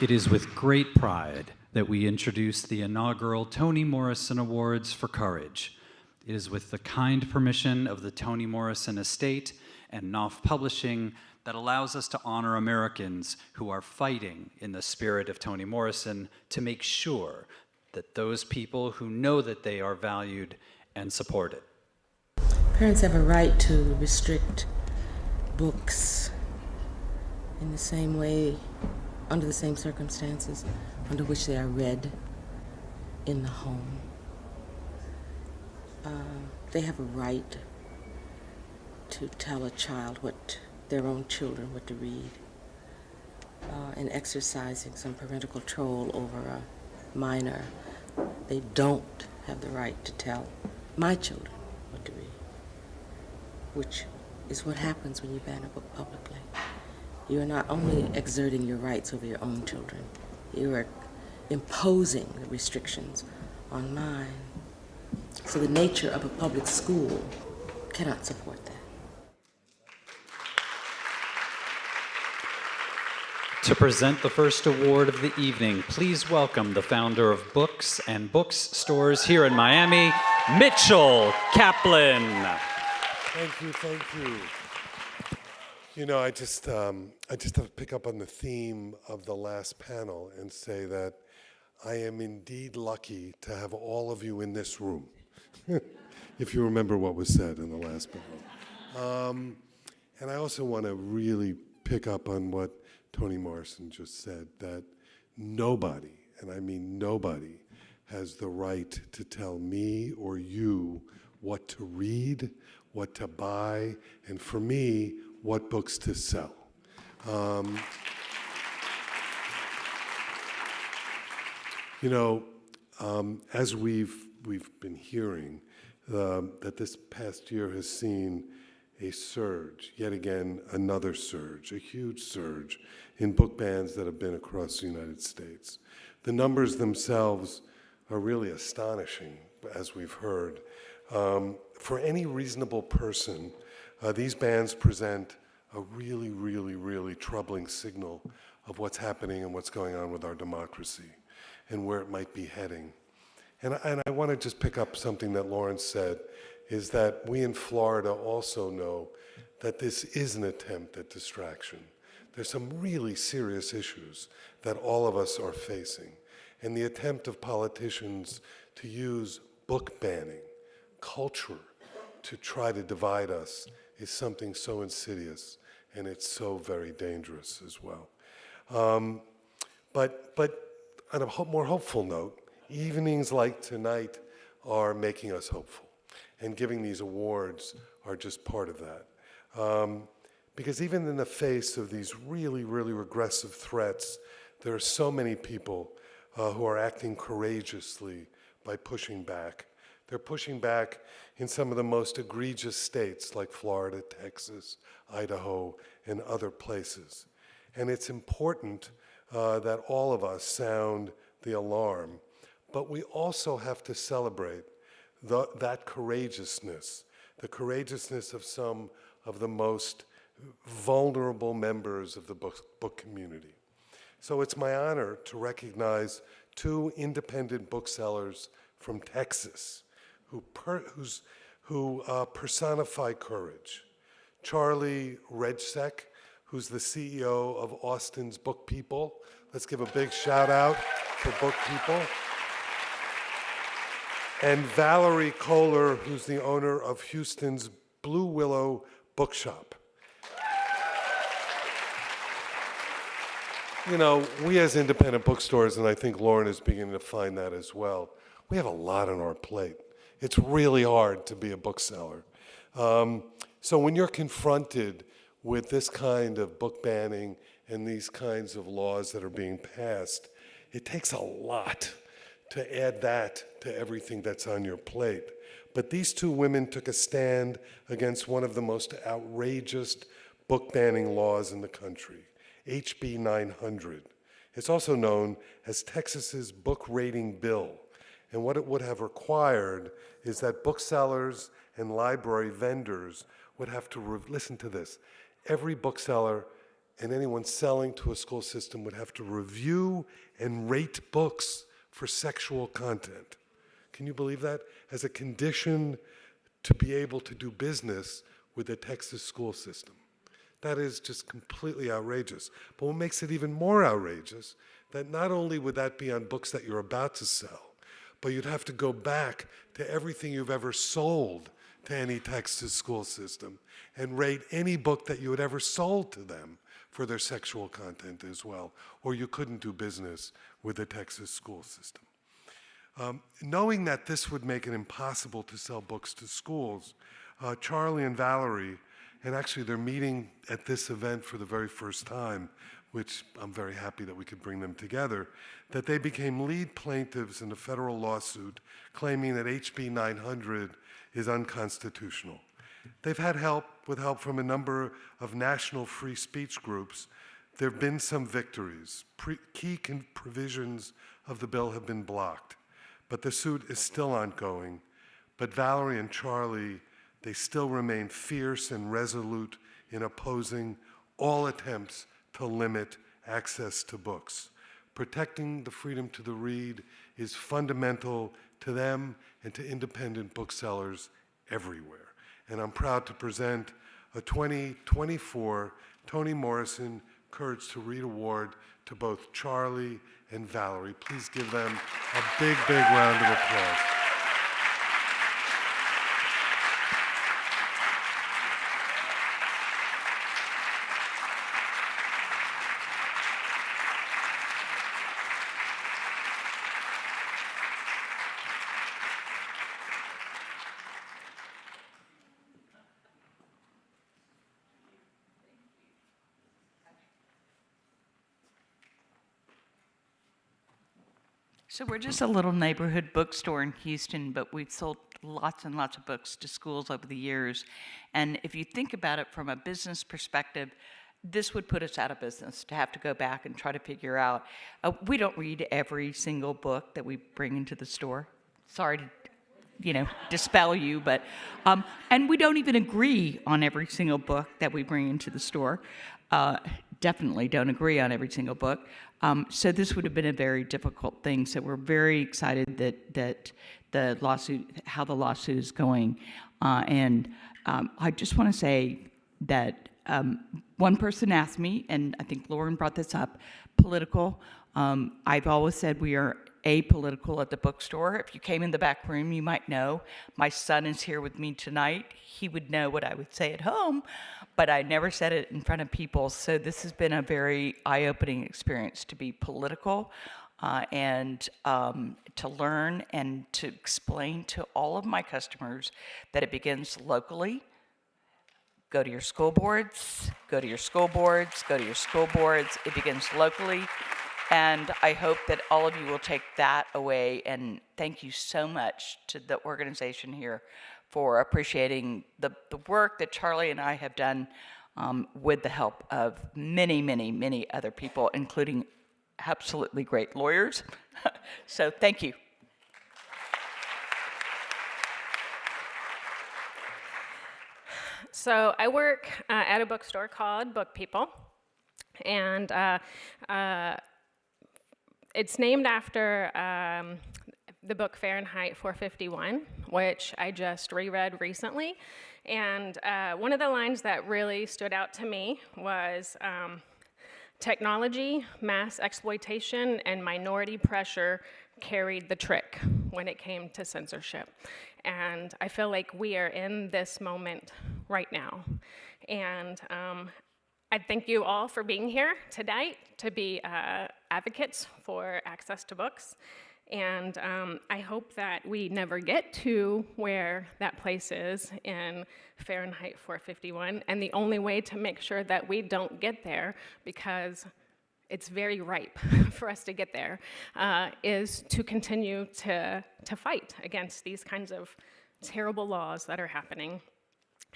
Speaker 1: It is with great pride that we introduce the inaugural Toni Morrison Awards for Courage. It is with the kind permission of the Toni Morrison Estate and Knopf Publishing that allows us to honor Americans who are fighting in the spirit of Toni Morrison to make sure that those people who know that they are valued and supported.
Speaker 15: Parents have a right to restrict books in the same way, under the same circumstances under which they are read in the home. They have a right to tell a child their own children what to read. and exercising some parental control over a minor, they don't have the right to tell my children what to read, which is what happens when you ban a book publicly. You are not only exerting your rights over your own children, you are imposing the restrictions on mine. So the nature of a public school cannot support that.
Speaker 1: To present the first award of the evening, please welcome the founder of Books and Bookstores here in Miami, Mitchell Kaplan.
Speaker 16: Thank you, thank you. You know, I just have to pick up on the theme of the last panel and say that I am indeed lucky to have all of you in this room, if you remember what was said in the last panel. And I also want to really pick up on what Toni Morrison just said, that nobody, and I mean nobody, has the right to tell me or you what to read, what to buy, and for me, what books to sell. You know, as we've been hearing, that this past year has seen a surge, yet again, another surge, a huge surge in book bans that have been across the United States. The numbers themselves are really astonishing, as we've heard. For any reasonable person, these bans present a really, really, really troubling signal of what's happening and what's going on with our democracy and where it might be heading. And I want to just pick up something that Lawrence said, is that we in Florida also know that this is an attempt at distraction. There's some really serious issues that all of us are facing. And the attempt of politicians to use book banning, culture, to try to divide us is something so insidious, and it's so very dangerous as well. But on a more hopeful note, evenings like tonight are making us hopeful. And giving these awards are just part of that. Because even in the face of these really, really regressive threats, there are so many people who are acting courageously by pushing back. They're pushing back in some of the most egregious states like Florida, Texas, Idaho, and other places. And it's important that all of us sound the alarm, but we also have to celebrate that courageousness, the courageousness of some of the most vulnerable members of the book community. So it's my honor to recognize two independent booksellers from Texas who personify courage. Charlie Redsek, who's the CEO of Austin's Book People. Let's give a big shout out for Book People. And Valerie Kohler, who's the owner of Houston's Blue Willow Bookshop. You know, we as independent bookstores, and I think Lauren is beginning to find that as well, we have a lot on our plate. It's really hard to be a bookseller. So when you're confronted with this kind of book banning and these kinds of laws that are being passed, it takes a lot to add that to everything that's on your plate. But these two women took a stand against one of the most outrageous book banning laws in the country, HB 900. It's also known as Texas's book rating bill. And what it would have required is that booksellers and library vendors would have to, listen to this, every bookseller and anyone selling to a school system would have to review and rate books for sexual content. Can you believe that? As a condition to be able to do business with the Texas school system. That is just completely outrageous. But what makes it even more outrageous, that not only would that be on books that you're about to sell, but you'd have to go back to everything you've ever sold to any Texas school system and rate any book that you had ever sold to them for their sexual content as well, or you couldn't do business with the Texas school system. Knowing that this would make it impossible to sell books to schools, Charlie and Valerie, and actually they're meeting at this event for the very first time, which I'm very happy that we could bring them together, that they became lead plaintiffs in a federal lawsuit claiming that HB 900 is unconstitutional. They've had help from a number of national free speech groups. There have been some victories. Key provisions of the bill have been blocked, but the suit is still ongoing. But Valerie and Charlie, they still remain fierce and resolute in opposing all attempts to limit access to books. Protecting the freedom to the read is fundamental to them and to independent booksellers everywhere. And I'm proud to present a 2024 Toni Morrison Courage to Read Award to both Charlie and Valerie. Please give them a big, big round of applause.
Speaker 17: So we're just a little neighborhood bookstore in Houston, but we've sold lots and lots of books to schools over the years. And if you think about it from a business perspective, this would put us out of business to have to go back and try to figure out. We don't read every single book that we bring into the store. Sorry to, dispel you, but, and we don't even agree on every single book that we bring into the store. Definitely don't agree on every single book. So this would have been a very difficult thing. So we're very excited that the lawsuit, how the lawsuit is going. And I just want to say that one person asked me, and I think Lauren brought this up, political. I've always said we are apolitical at the bookstore. If you came in the back room, you might know. My son is here with me tonight. He would know what I would say at home, but I never said it in front of people. So this has been a very eye-opening experience to be political and to learn and to explain to all of my customers that it begins locally. Go to your school boards, go to your school boards, go to your school boards. It begins locally. And I hope that all of you will take that away. And thank you so much to the organization here for appreciating the work that Charlie and I have done with the help of many, many, many other people, including absolutely great lawyers. So thank you.
Speaker 18: So I work at a bookstore called Book People, and it's named after the book Fahrenheit 451, which I just reread recently. And one of the lines that really stood out to me was technology, mass exploitation, and minority pressure carried the trick when it came to censorship. And I feel like we are in this moment right now. And I thank you all for being here tonight to be advocates for access to books. And I hope that we never get to where that place is in Fahrenheit 451. And the only way to make sure that we don't get there, because it's very ripe for us to get there, is to continue to fight against these kinds of terrible laws that are happening.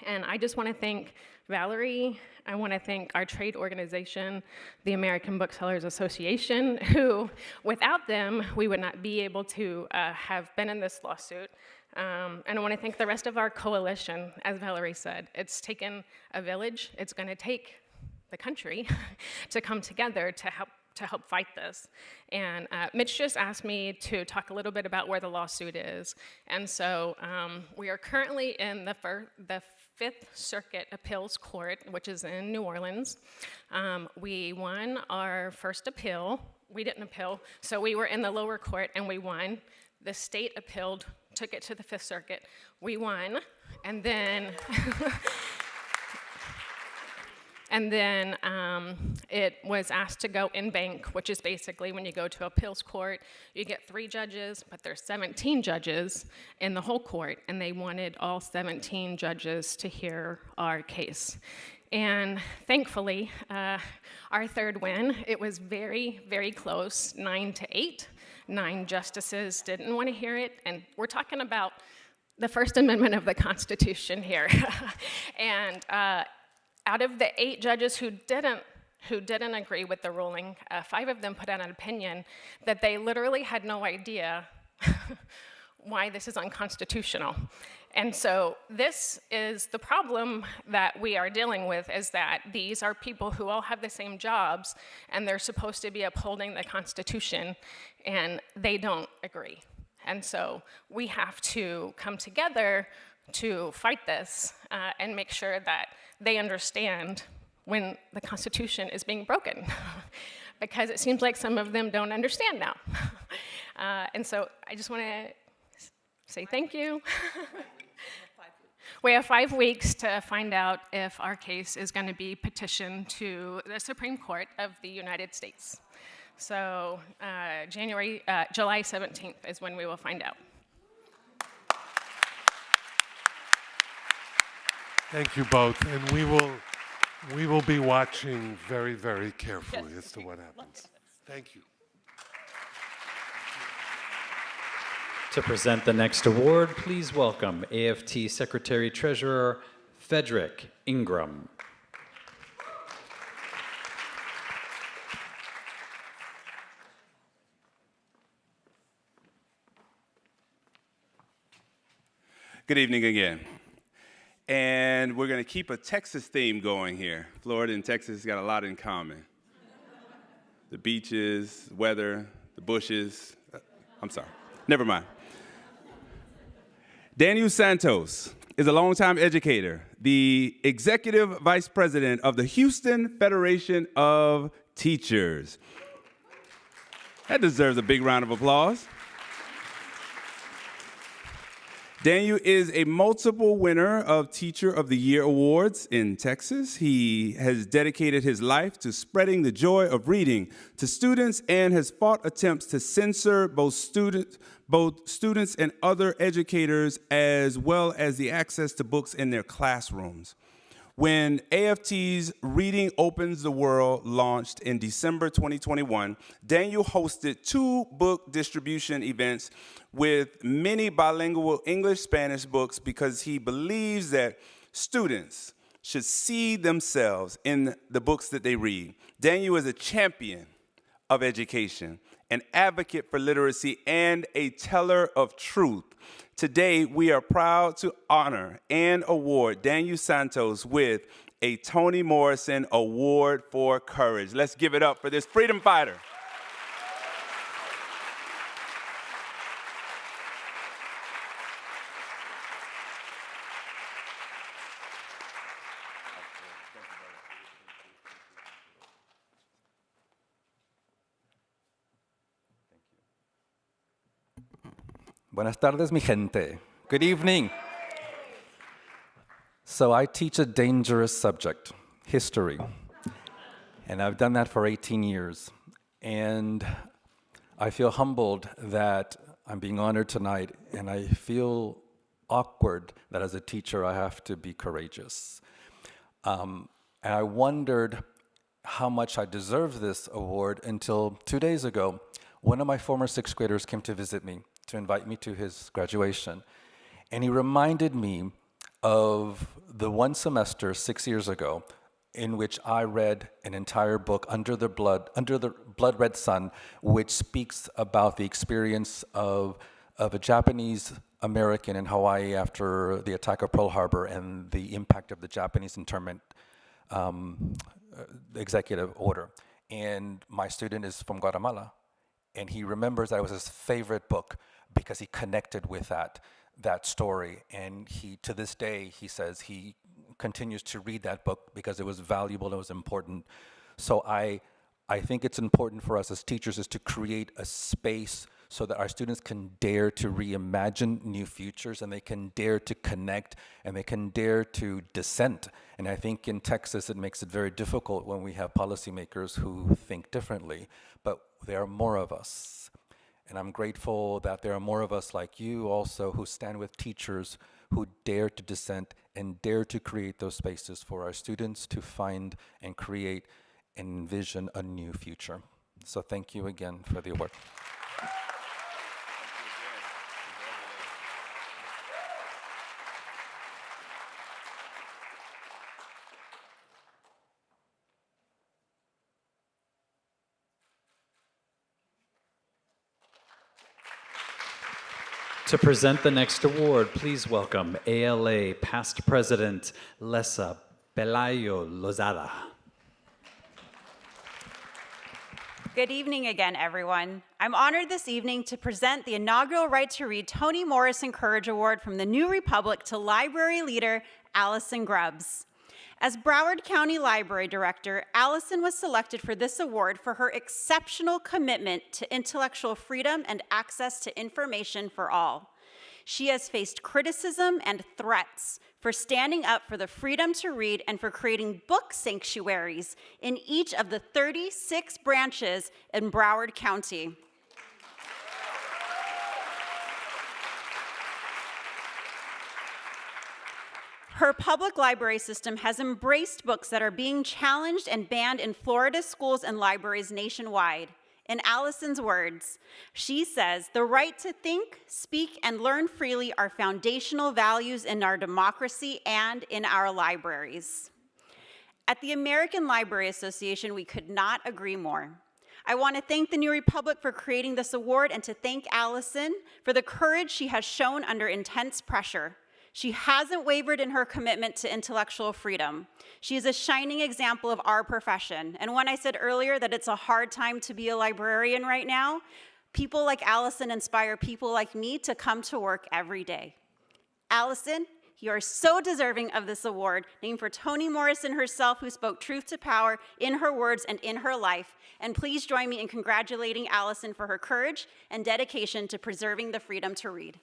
Speaker 18: And I just want to thank Valerie. I want to thank our trade organization, the American Booksellers Association, who, without them, we would not be able to have been in this lawsuit. And I want to thank the rest of our coalition. As Valerie said, it's taken a village. It's going to take the country to come together to help fight this. And Mitch just asked me to talk a little bit about where the lawsuit is. And so we are currently in the Fifth Circuit Appeals Court, which is in New Orleans. We won our first appeal. We didn't appeal, so we were in the lower court and we won. The state appealed, took it to the Fifth Circuit. We won, and then it was asked to go in bank, which is basically when you go to appeals court, you get 3 judges, but there's 17 judges in the whole court, and they wanted all 17 judges to hear our case. And thankfully, our third win, it was very, very close, 9-8. 9 justices didn't want to hear it, and we're talking about the First Amendment of the Constitution here. And out of the 8 judges who didn't agree with the ruling, 5 of them put out an opinion that they literally had no idea why this is unconstitutional. And so this is the problem that we are dealing with, is that these are people who all have the same jobs, and they're supposed to be upholding the Constitution, and they don't agree. And so we have to come together to fight this and make sure that they understand when the Constitution is being broken, because it seems like some of them don't understand now. And so I just want to say thank you. We have 5 weeks to find out if our case is going to be petitioned to the Supreme Court of the United States. So July 17th is when we will find out.
Speaker 16: Thank you both, and we will be watching very, very carefully as to what happens. Thank you.
Speaker 1: To present the next award, please welcome AFT Secretary-Treasurer Frederick Ingram.
Speaker 6: Good evening again. And we're going to keep a Texas theme going here. Florida and Texas got a lot in common. The beaches, weather, the bushes. I'm sorry. Never mind. Daniel Santos is a longtime educator, the executive vice president of the Houston Federation of Teachers. That deserves a big round of applause. Daniel is a multiple winner of Teacher of the Year awards in Texas. He has dedicated his life to spreading the joy of reading to students and has fought attempts to censor both students and other educators, as well as the access to books in their classrooms. When AFT's Reading Opens the World launched in December 2021, Daniel hosted 2 book distribution events with many bilingual English-Spanish books because he believes that students should see themselves in the books that they read. Daniel is a champion of education, an advocate for literacy, and a teller of truth. Today, we are proud to honor and award Daniel Santos with a Toni Morrison Award for Courage. Let's give it up for this freedom fighter.
Speaker 19: Buenas tardes, mi gente. Good evening. So I teach a dangerous subject, history. And I've done that for 18 years. And I feel humbled that I'm being honored tonight, and I feel awkward that as a teacher I have to be courageous. And I wondered how much I deserved this award until 2 days ago. One of my former 6th graders came to visit me, to invite me to his graduation. And he reminded me of the one semester 6 years ago in which I read an entire book, Under the Blood Red Sun, which speaks about the experience of a Japanese American in Hawaii after the attack of Pearl Harbor and the impact of the Japanese internment executive order. And my student is from Guatemala, and he remembers that it was his favorite book because he connected with that story. And he, to this day, he says he continues to read that book because it was valuable and it was important. So I think it's important for us as teachers is to create a space so that our students can dare to reimagine new futures, and they can dare to connect, and they can dare to dissent. And I think in Texas it makes it very difficult when we have policymakers who think differently, but there are more of us. And I'm grateful that there are more of us like you also who stand with teachers who dare to dissent and dare to create those spaces for our students to find and create and envision a new future. So thank you again for the award.
Speaker 1: To present the next award, please welcome ALA past president Lessa Pelayo Lozada.
Speaker 7: Good evening again, everyone. I'm honored this evening to present the inaugural Right to Read Toni Morrison Courage Award from the New Republic to library leader Allison Grubbs. As Broward County Library Director, Allison was selected for this award for her exceptional commitment to intellectual freedom and access to information for all. She has faced criticism and threats for standing up for the freedom to read and for creating book sanctuaries in each of the 36 branches in Broward County. Her public library system has embraced books that are being challenged and banned in Florida schools and libraries nationwide. In Allison's words, she says, "The right to think, speak, and learn freely are foundational values in our democracy and in our libraries." At the American Library Association, we could not agree more. I want to thank the New Republic for creating this award and to thank Allison for the courage she has shown under intense pressure. She hasn't wavered in her commitment to intellectual freedom. She is a shining example of our profession. And when I said earlier that it's a hard time to be a librarian right now, people like Allison inspire people like me to come to work every day. Allison, you are so deserving of this award, named for Toni Morrison herself, who spoke truth to power in her words and in her life. And please join me in congratulating Allison for her courage and dedication to preserving the freedom to read.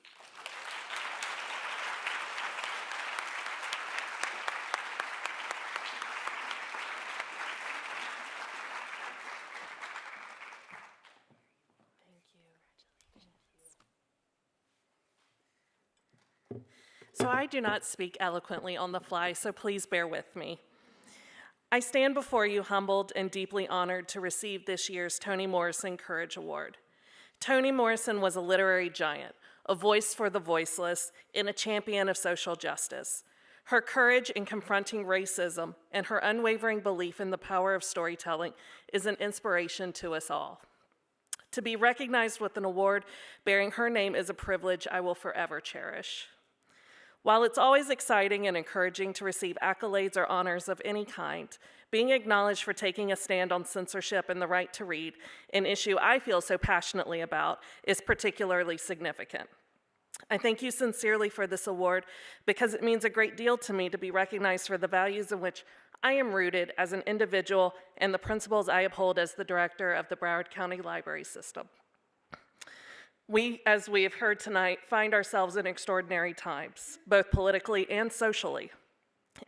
Speaker 20: So I do not speak eloquently on the fly, so please bear with me. I stand before you humbled and deeply honored to receive this year's Toni Morrison Courage Award. Toni Morrison was a literary giant, a voice for the voiceless, and a champion of social justice. Her courage in confronting racism and her unwavering belief in the power of storytelling is an inspiration to us all. To be recognized with an award bearing her name is a privilege I will forever cherish. While it's always exciting and encouraging to receive accolades or honors of any kind, being acknowledged for taking a stand on censorship and the right to read, an issue I feel so passionately about, is particularly significant. I thank you sincerely for this award because it means a great deal to me to be recognized for the values in which I am rooted as an individual and the principles I uphold as the director of the Broward County Library System. We, as we have heard tonight, find ourselves in extraordinary times, both politically and socially.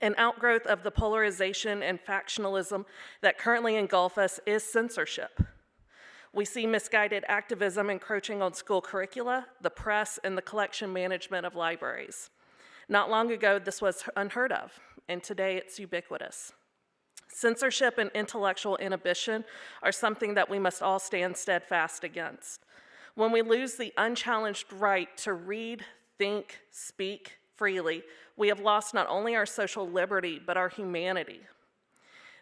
Speaker 20: An outgrowth of the polarization and factionalism that currently engulf us is censorship. We see misguided activism encroaching on school curricula, the press, and the collection management of libraries. Not long ago, this was unheard of, and today it's ubiquitous. Censorship and intellectual inhibition are something that we must all stand steadfast against. When we lose the unchallenged right to read, think, speak freely, we have lost not only our social liberty, but our humanity.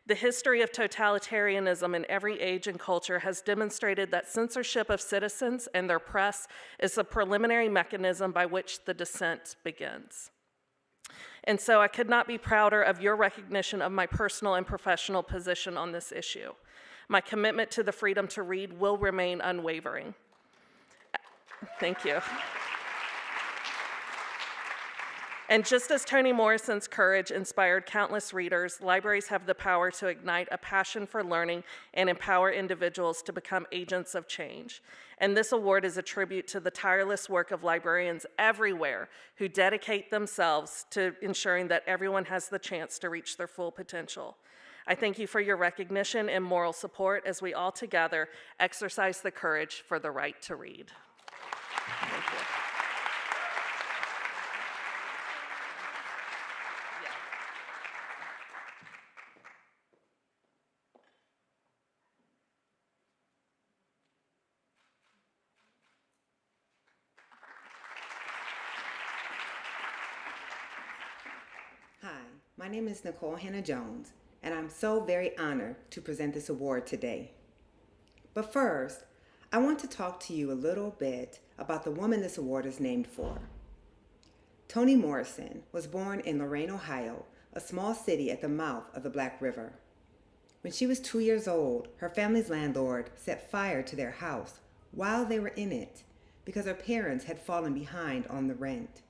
Speaker 20: The history of totalitarianism in every age and culture has demonstrated that censorship of citizens and their press is the preliminary mechanism by which the descent begins. And so I could not be prouder of your recognition of my personal and professional position on this issue. My commitment to the freedom to read will remain unwavering. Thank you. And just as Toni Morrison's courage inspired countless readers, libraries have the power to ignite a passion for learning and empower individuals to become agents of change. And this award is a tribute to the tireless work of librarians everywhere who dedicate themselves to ensuring that everyone has the chance to reach their full potential. I thank you for your recognition and moral support as we all together exercise the courage for the right to read. Thank you.
Speaker 8: My name is Nikole Hannah-Jones, and I'm so very honored to present this award today. But first, I want to talk to you a little bit about the woman this award is named for. Toni Morrison was born in Lorain, Ohio, a small city at the mouth of the Black River. When she was 2 years old, her family's landlord set fire to their house while they were in it because her parents had fallen behind on the rent.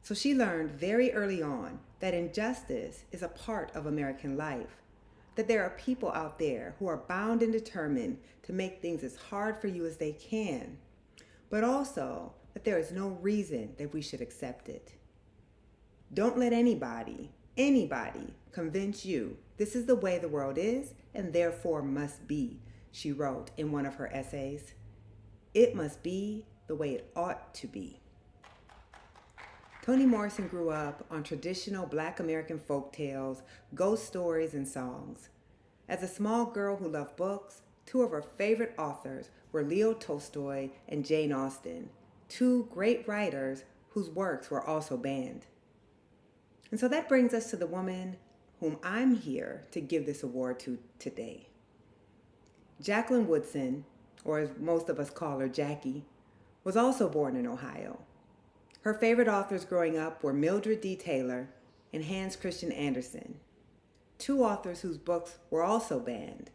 Speaker 8: So she learned very early on that injustice is a part of American life, that there are people out there who are bound and determined to make things as hard for you as they can, but also that there is no reason that we should accept it. Don't let anybody convince you this is the way the world is and therefore must be, she wrote in one of her essays. It must be the way it ought to be. Toni Morrison grew up on traditional Black American folk tales, ghost stories, and songs. As a small girl who loved books, two of her favorite authors were Leo Tolstoy and Jane Austen, two great writers whose works were also banned. And so that brings us to the woman whom I'm here to give this award to today. Jacqueline Woodson, or as most of us call her Jackie, was also born in Ohio. Her favorite authors growing up were Mildred D. Taylor and Hans Christian Andersen, two authors whose books were also banned.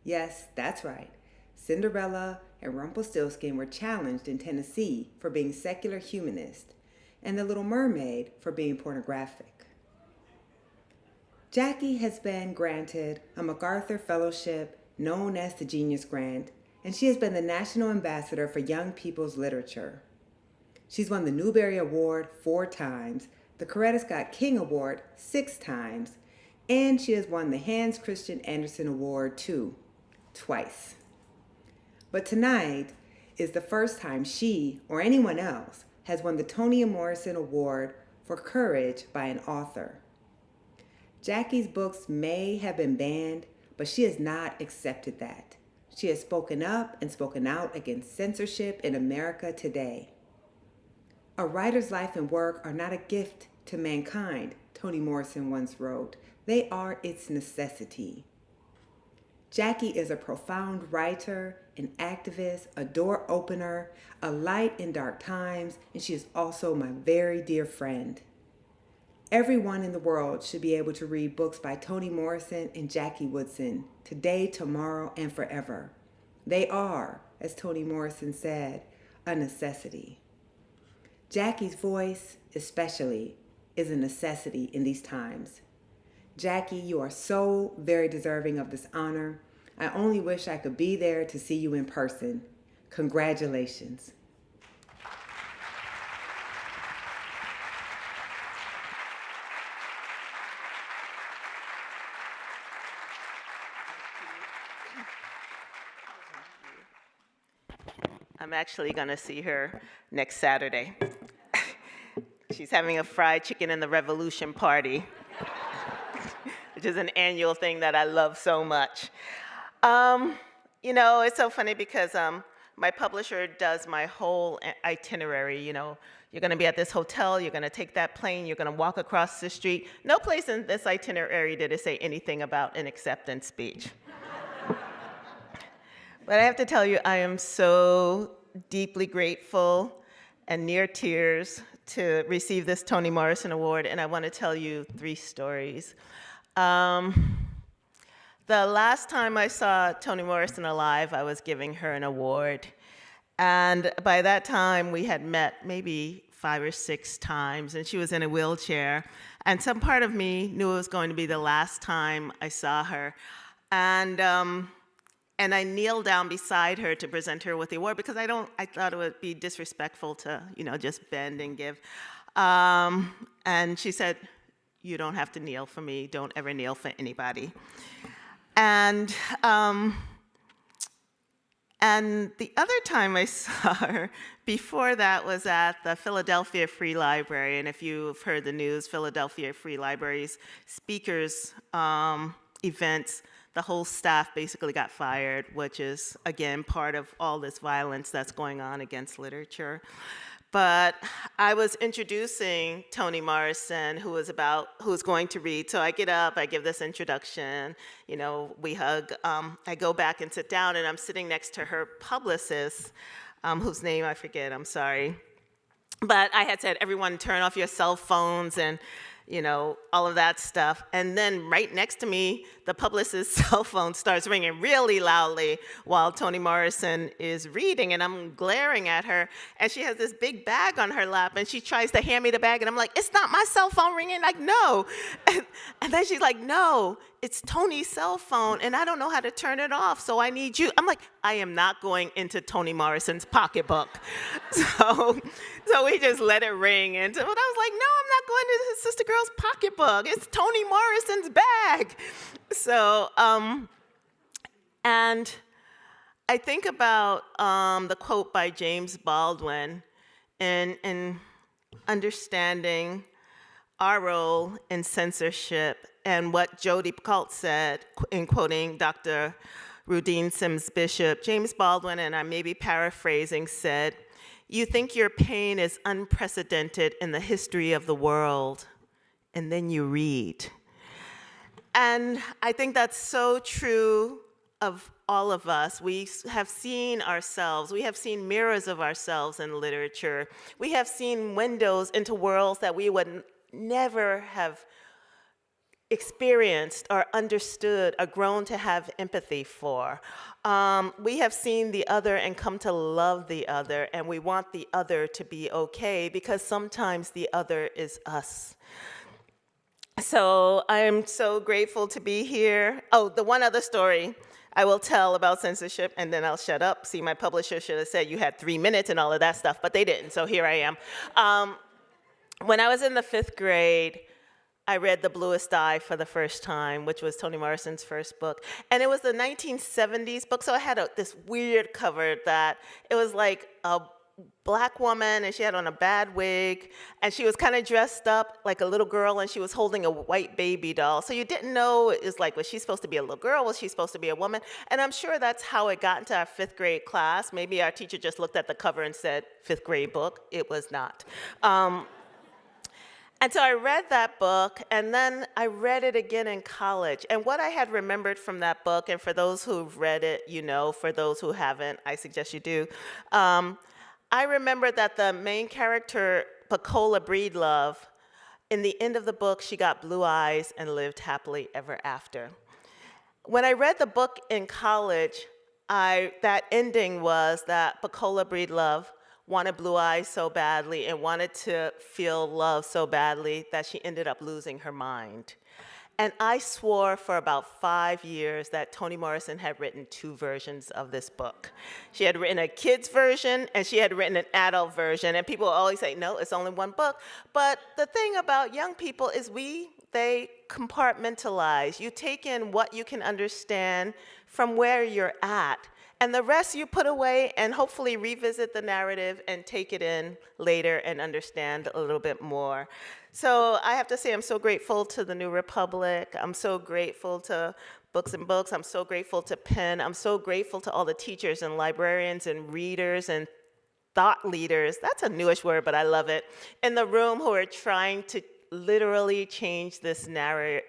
Speaker 8: Yes, that's right. Cinderella and Rumpelstiltskin were challenged in Tennessee for being secular humanist, and The Little Mermaid for being pornographic. Jackie has been granted a MacArthur Fellowship known as the Genius Grant, and she has been the National Ambassador for Young People's Literature. She's won the Newbery Award 4 times, the Coretta Scott King Award 6 times, and she has won the Hans Christian Andersen Award twice. But tonight is the first time she or anyone else has won the Toni Morrison Award for Courage by an author. Jackie's books may have been banned, but she has not accepted that. She has spoken up and spoken out against censorship in America today. A writer's life and work are not a gift to mankind, Toni Morrison once wrote. They are its necessity. Jackie is a profound writer, an activist, a door opener, a light in dark times, and she is also my very dear friend. Everyone in the world should be able to read books by Toni Morrison and Jackie Woodson, today, tomorrow, and forever. They are, as Toni Morrison said, a necessity. Jackie's voice, especially, is a necessity in these times. Jackie, you are so very deserving of this honor. I only wish I could be there to see you in person. Congratulations.
Speaker 12: I'm actually going to see her next Saturday. She's having a fried chicken in the Revolution party, which is an annual thing that I love so much. You know, it's so funny because my publisher does my whole itinerary. You know, you're going to be at this hotel, you're going to take that plane, you're going to walk across the street. No place in this itinerary did it say anything about an acceptance speech. But I have to tell you, I am so deeply grateful and near tears to receive this Toni Morrison Award, and I want to tell you 3 stories. The last time I saw Toni Morrison alive, I was giving her an award, and by that time we had met maybe 5 or 6 times, and she was in a wheelchair, and some part of me knew it was going to be the last time I saw her, and I kneeled down beside her to present her with the award because I thought it would be disrespectful to, you know, just bend and give. And she said, "You don't have to kneel for me. Don't ever kneel for anybody." And the other time I saw her before that was at the Philadelphia Free Library. And if you've heard the news, Philadelphia Free Library's speakers events, the whole staff basically got fired, which is, again, part of all this violence that's going on against literature. But I was introducing Toni Morrison, who was going to read. So I get up, I give this introduction, you know, we hug. I go back and sit down, and I'm sitting next to her publicist, whose name I forget, I'm sorry. But I had said, everyone turn off your cell phones and, you know, all of that stuff. And then right next to me, the publicist's cell phone starts ringing really loudly while Toni Morrison is reading, and I'm glaring at her, and she has this big bag on her lap, and she tries to hand me the bag, and I'm like, it's not my cell phone ringing, like, no. And then she's like, no, it's Toni's cell phone, and I don't know how to turn it off, so I need you. I'm like, I am not going into Toni Morrison's pocketbook. So we just let it ring, and I was like, no, I'm not going to his sister girl's pocketbook. It's Toni Morrison's bag. So, and I think about the quote by James Baldwin in understanding our role in censorship, and what Jodi Picoult said in quoting Dr. Rudine Sims Bishop. James Baldwin, and I may be paraphrasing, said, "You think your pain is unprecedented in the history of the world, and then you read." And I think that's so true of all of us. We have seen ourselves, we have seen mirrors of ourselves in literature. We have seen windows into worlds that we would never have experienced or understood or grown to have empathy for. We have seen the other and come to love the other, and we want the other to be okay because sometimes the other is us. So I'm so grateful to be here. Oh, the one other story I will tell about censorship, and then I'll shut up. See, my publisher should have said you had 3 minutes and all of that stuff, but they didn't, so here I am. When I was in the 5th grade, I read The Bluest Eye for the first time, which was Toni Morrison's first book. And it was the 1970s book, so it had this weird cover that it was like a Black woman, and she had on a bad wig, and she was kind of dressed up like a little girl, and she was holding a white baby doll. So you didn't know, it was like, was she supposed to be a little girl? Was she supposed to be a woman? And I'm sure that's how it got into our 5th grade class. Maybe our teacher just looked at the cover and said, 5th grade book. It was not. And so I read that book, and then I read it again in college. And what I had remembered from that book, and for those who've read it, you know, for those who haven't, I suggest you do, I remember that the main character, Pecola Breedlove, in the end of the book, she got blue eyes and lived happily ever after. When I read the book in college, that ending was that Pecola Breedlove wanted blue eyes so badly and wanted to feel love so badly that she ended up losing her mind. And I swore for about 5 years that Toni Morrison had written 2 versions of this book. She had written a kid's version, and she had written an adult version. And people always say, no, it's only one book. But the thing about young people is they compartmentalize. You take in what you can understand from where you're at, and the rest you put away and hopefully revisit the narrative and take it in later and understand a little bit more. So I have to say I'm so grateful to the New Republic. I'm so grateful to Books and Books. I'm so grateful to Penn. I'm so grateful to all the teachers and librarians and readers and thought leaders. That's a newish word, but I love it. In the room who are trying to literally change this narrative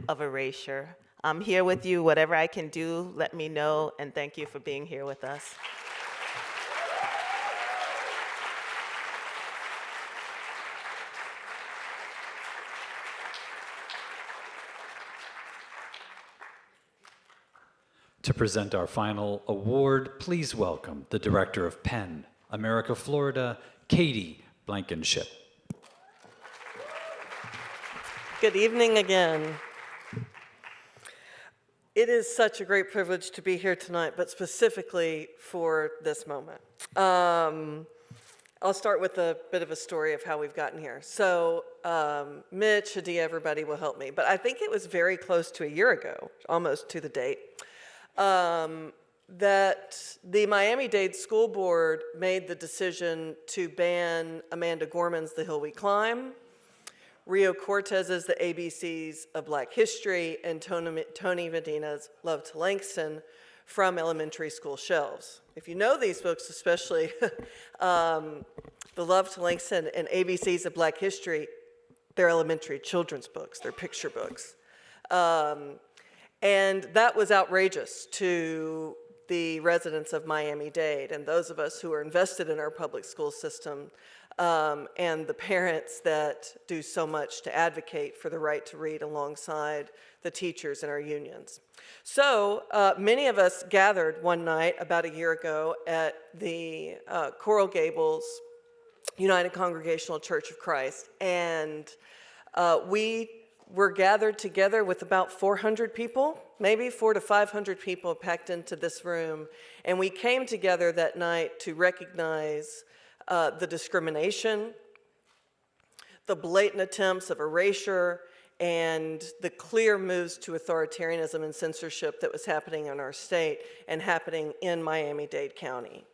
Speaker 12: of erasure. I'm here with you. Whatever I can do, let me know, and thank you for being here with us.
Speaker 1: To present our final award, please welcome the director of Penn, America, Florida, Katie Blankenship.
Speaker 21: Good evening again. It is such a great privilege to be here tonight, but specifically for this moment. I'll start with a bit of a story of how we've gotten here. So Mitch, Hadi, everybody will help me, but I think it was very close to a year ago, almost to the date, that the Miami-Dade School Board made the decision to ban Amanda Gorman's The Hill We Climb, Rio Cortez's The ABCs of Black History, and Toni Medina's Love to Langston from elementary school shelves. If you know these books, especially The Love to Langston and ABCs of Black History, they're elementary children's books, they're picture books. And that was outrageous to the residents of Miami-Dade and those of us who are invested in our public school system, and the parents that do so much to advocate for the right to read alongside the teachers in our unions. So many of us gathered one night about a year ago at the Coral Gables United Congregational Church of Christ, and we were gathered together with about 400 people, maybe 400 to 500 people packed into this room, and we came together that night to recognize the discrimination, the blatant attempts of erasure, and the clear moves to authoritarianism and censorship that was happening in our state and happening in Miami-Dade County.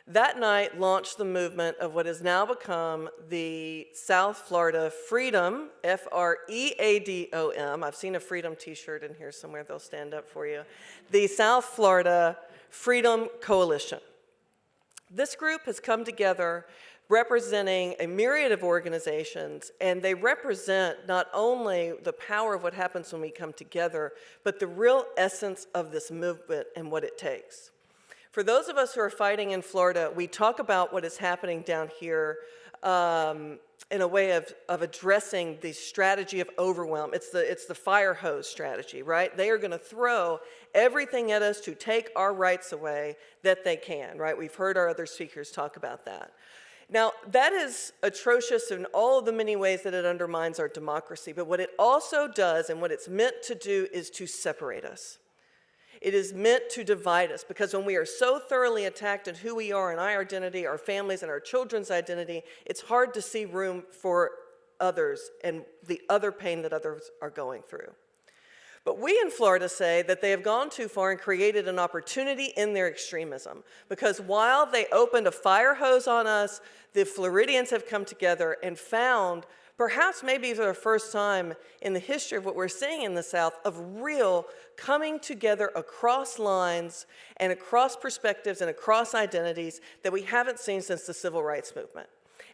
Speaker 21: That night launched the movement of what has now become the South Florida Freedom, F-R-E-A-D-O-M. I've seen a Freedom t-shirt in here somewhere, they'll stand up for you. The South Florida Freedom Coalition. This group has come together representing a myriad of organizations, and they represent not only the power of what happens when we come together, but the real essence of this movement and what it takes. For those of us who are fighting in Florida, we talk about what is happening down here in a way of addressing the strategy of overwhelm. It's the fire hose strategy, right? They are going to throw everything at us to take our rights away that they can, right? We've heard our other speakers talk about that. Now, that is atrocious in all of the many ways that it undermines our democracy, but what it also does and what it's meant to do is to separate us. It is meant to divide us, because when we are so thoroughly attacked in who we are and our identity, our families, and our children's identity, it's hard to see room for others and the other pain that others are going through. But we in Florida say that they have gone too far and created an opportunity in their extremism, because while they opened a fire hose on us, the Floridians have come together and found, perhaps maybe for the first time in the history of what we're seeing in the South, of real coming together across lines and across perspectives and across identities that we haven't seen since the Civil Rights Movement.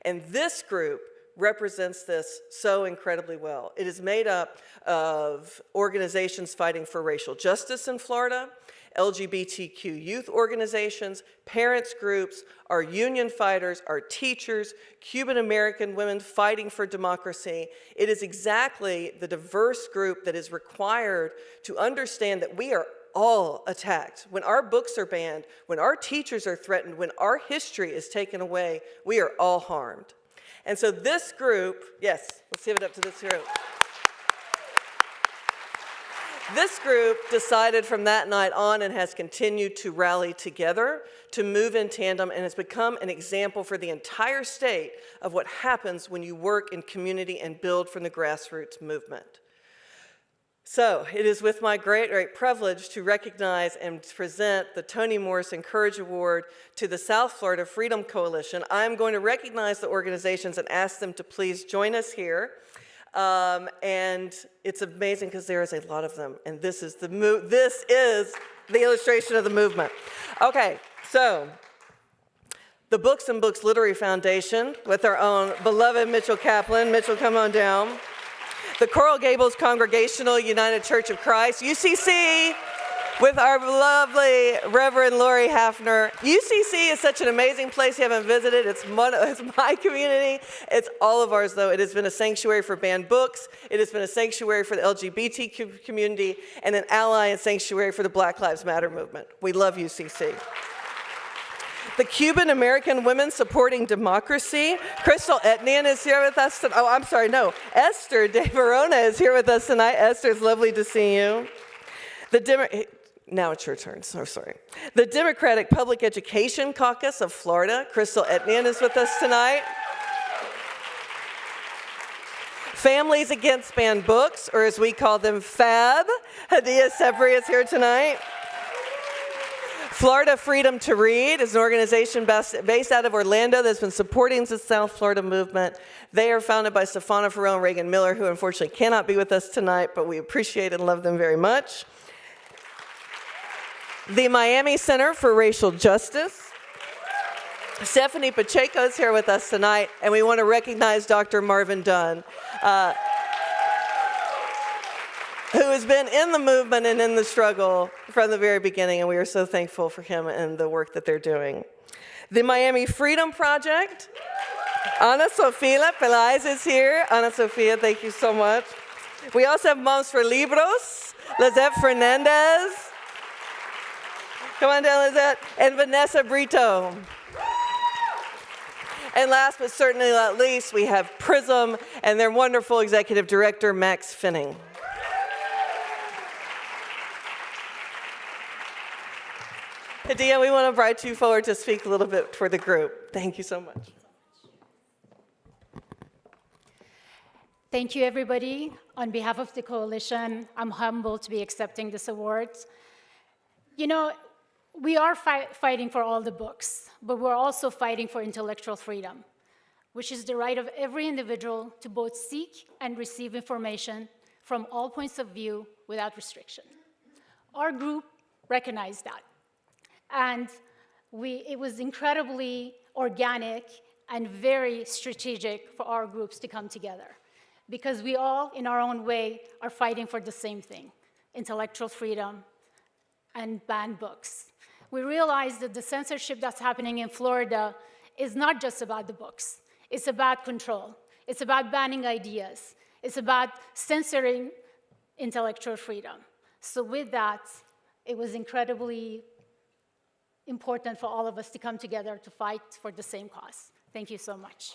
Speaker 21: And this group represents this so incredibly well. It is made up of organizations fighting for racial justice in Florida, LGBTQ youth organizations, parents groups, our union fighters, our teachers, Cuban American women fighting for democracy. It is exactly the diverse group that is required to understand that we are all attacked. When our books are banned, when our teachers are threatened, when our history is taken away, we are all harmed. And so this group, yes, let's give it up to this group. This group decided from that night on and has continued to rally together, to move in tandem, and has become an example for the entire state of what happens when you work in community and build from the grassroots movement. So it is with my great privilege to recognize and present the Toni Morrison Courage Award to the South Florida Freedom Coalition. I'm going to recognize the organizations and ask them to please join us here. And it's amazing because there is a lot of them, and this is the illustration of the movement. Okay, so the Books and Books Literary Foundation with our own beloved Mitchell Kaplan. Mitchell, come on down. The Coral Gables Congregational United Church of Christ, UCC, with our lovely Reverend Lori Hafner. UCC is such an amazing place you haven't visited. It's my community. It's all of ours, though. It has been a sanctuary for banned books. It has been a sanctuary for the LGBT community and an ally and sanctuary for the Black Lives Matter movement. We love UCC. The Cuban American Women Supporting Democracy. Crystal Etnian is here with us. Esther De Verona is here with us tonight. Esther, it's lovely to see you. Now it's your turn, so sorry. The Democratic Public Education Caucus of Florida. Crystal Etnian is with us tonight. Families Against Banned Books, or as we call them, FAB. Hadia Sebri is here tonight. Florida Freedom to Read is an organization based out of Orlando that's been supporting the South Florida movement. They are founded by Stefana Farrell and Reagan Miller, who unfortunately cannot be with us tonight, but we appreciate and love them very much. The Miami Center for Racial Justice. Stephanie Pacheco is here with us tonight, and we want to recognize Dr. Marvin Dunn, who has been in the movement and in the struggle from the very beginning, and we are so thankful for him and the work that they're doing. The Miami Freedom Project. Ana Sofia Pelaez is here. Ana Sofia, thank you so much. We also have Moms for Libros, Lizette Fernandez. Come on down, Lizette. And Vanessa Brito. And last but certainly not least, we have PRISM and their wonderful executive director, Max Finning. Hadia, we want to invite you forward to speak a little bit for the group. Thank you so much.
Speaker 3: Thank you, everybody. On behalf of the coalition, I'm humbled to be accepting this award. You know, we are fighting for all the books, but we're also fighting for intellectual freedom, which is the right of every individual to both seek and receive information from all points of view without restriction. Our group recognized that. And it was incredibly organic and very strategic for our groups to come together, because we all, in our own way, are fighting for the same thing, intellectual freedom and banned books. We realized that the censorship that's happening in Florida is not just about the books. It's about control. It's about banning ideas. It's about censoring intellectual freedom. So with that, it was incredibly important for all of us to come together to fight for the same cause. Thank you so much.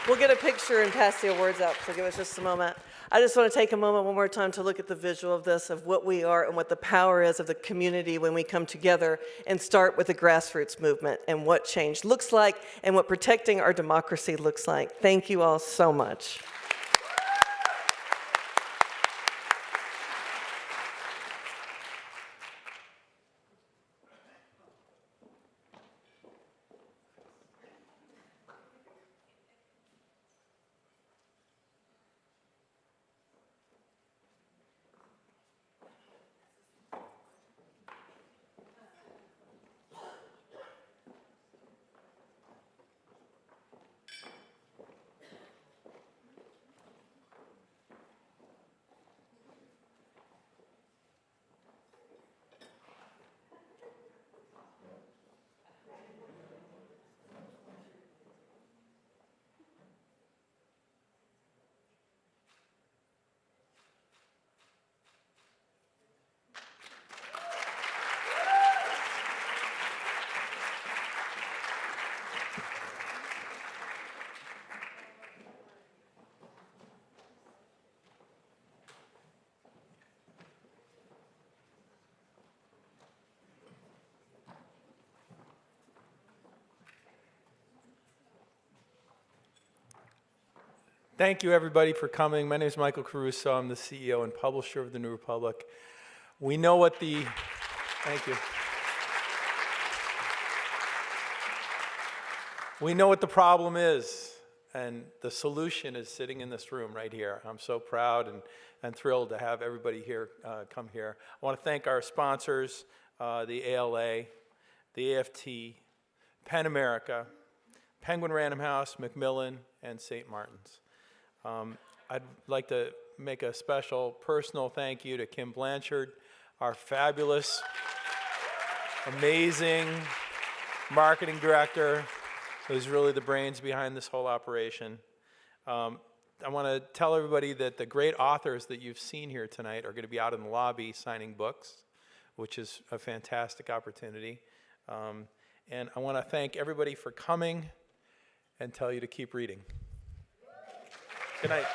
Speaker 21: We'll get a picture and pass the awards out, so give us just a moment. I just want to take a moment one more time to look at the visual of this, of what we are and what the power is of the community when we come together and start with the grassroots movement and what change looks like and what protecting our democracy looks like. Thank you all so much.
Speaker 22: Thank you, everybody, for coming. My name is Michael Caruso. I'm the CEO and publisher of The New Republic. We know what the... Thank you. We know what the problem is, and the solution is sitting in this room right here. I'm so proud and thrilled to have everybody here come here. I want to thank our sponsors, the ALA, the AFT, PEN America, Penguin Random House, Macmillan, and St. Martin's. I'd like to make a special personal thank you to Kim Blanchard, our fabulous, amazing marketing director, who's really the brains behind this whole operation. I want to tell everybody that the great authors that you've seen here tonight are going to be out in the lobby signing books, which is a fantastic opportunity. And I want to thank everybody for coming and tell you to keep reading. Good night.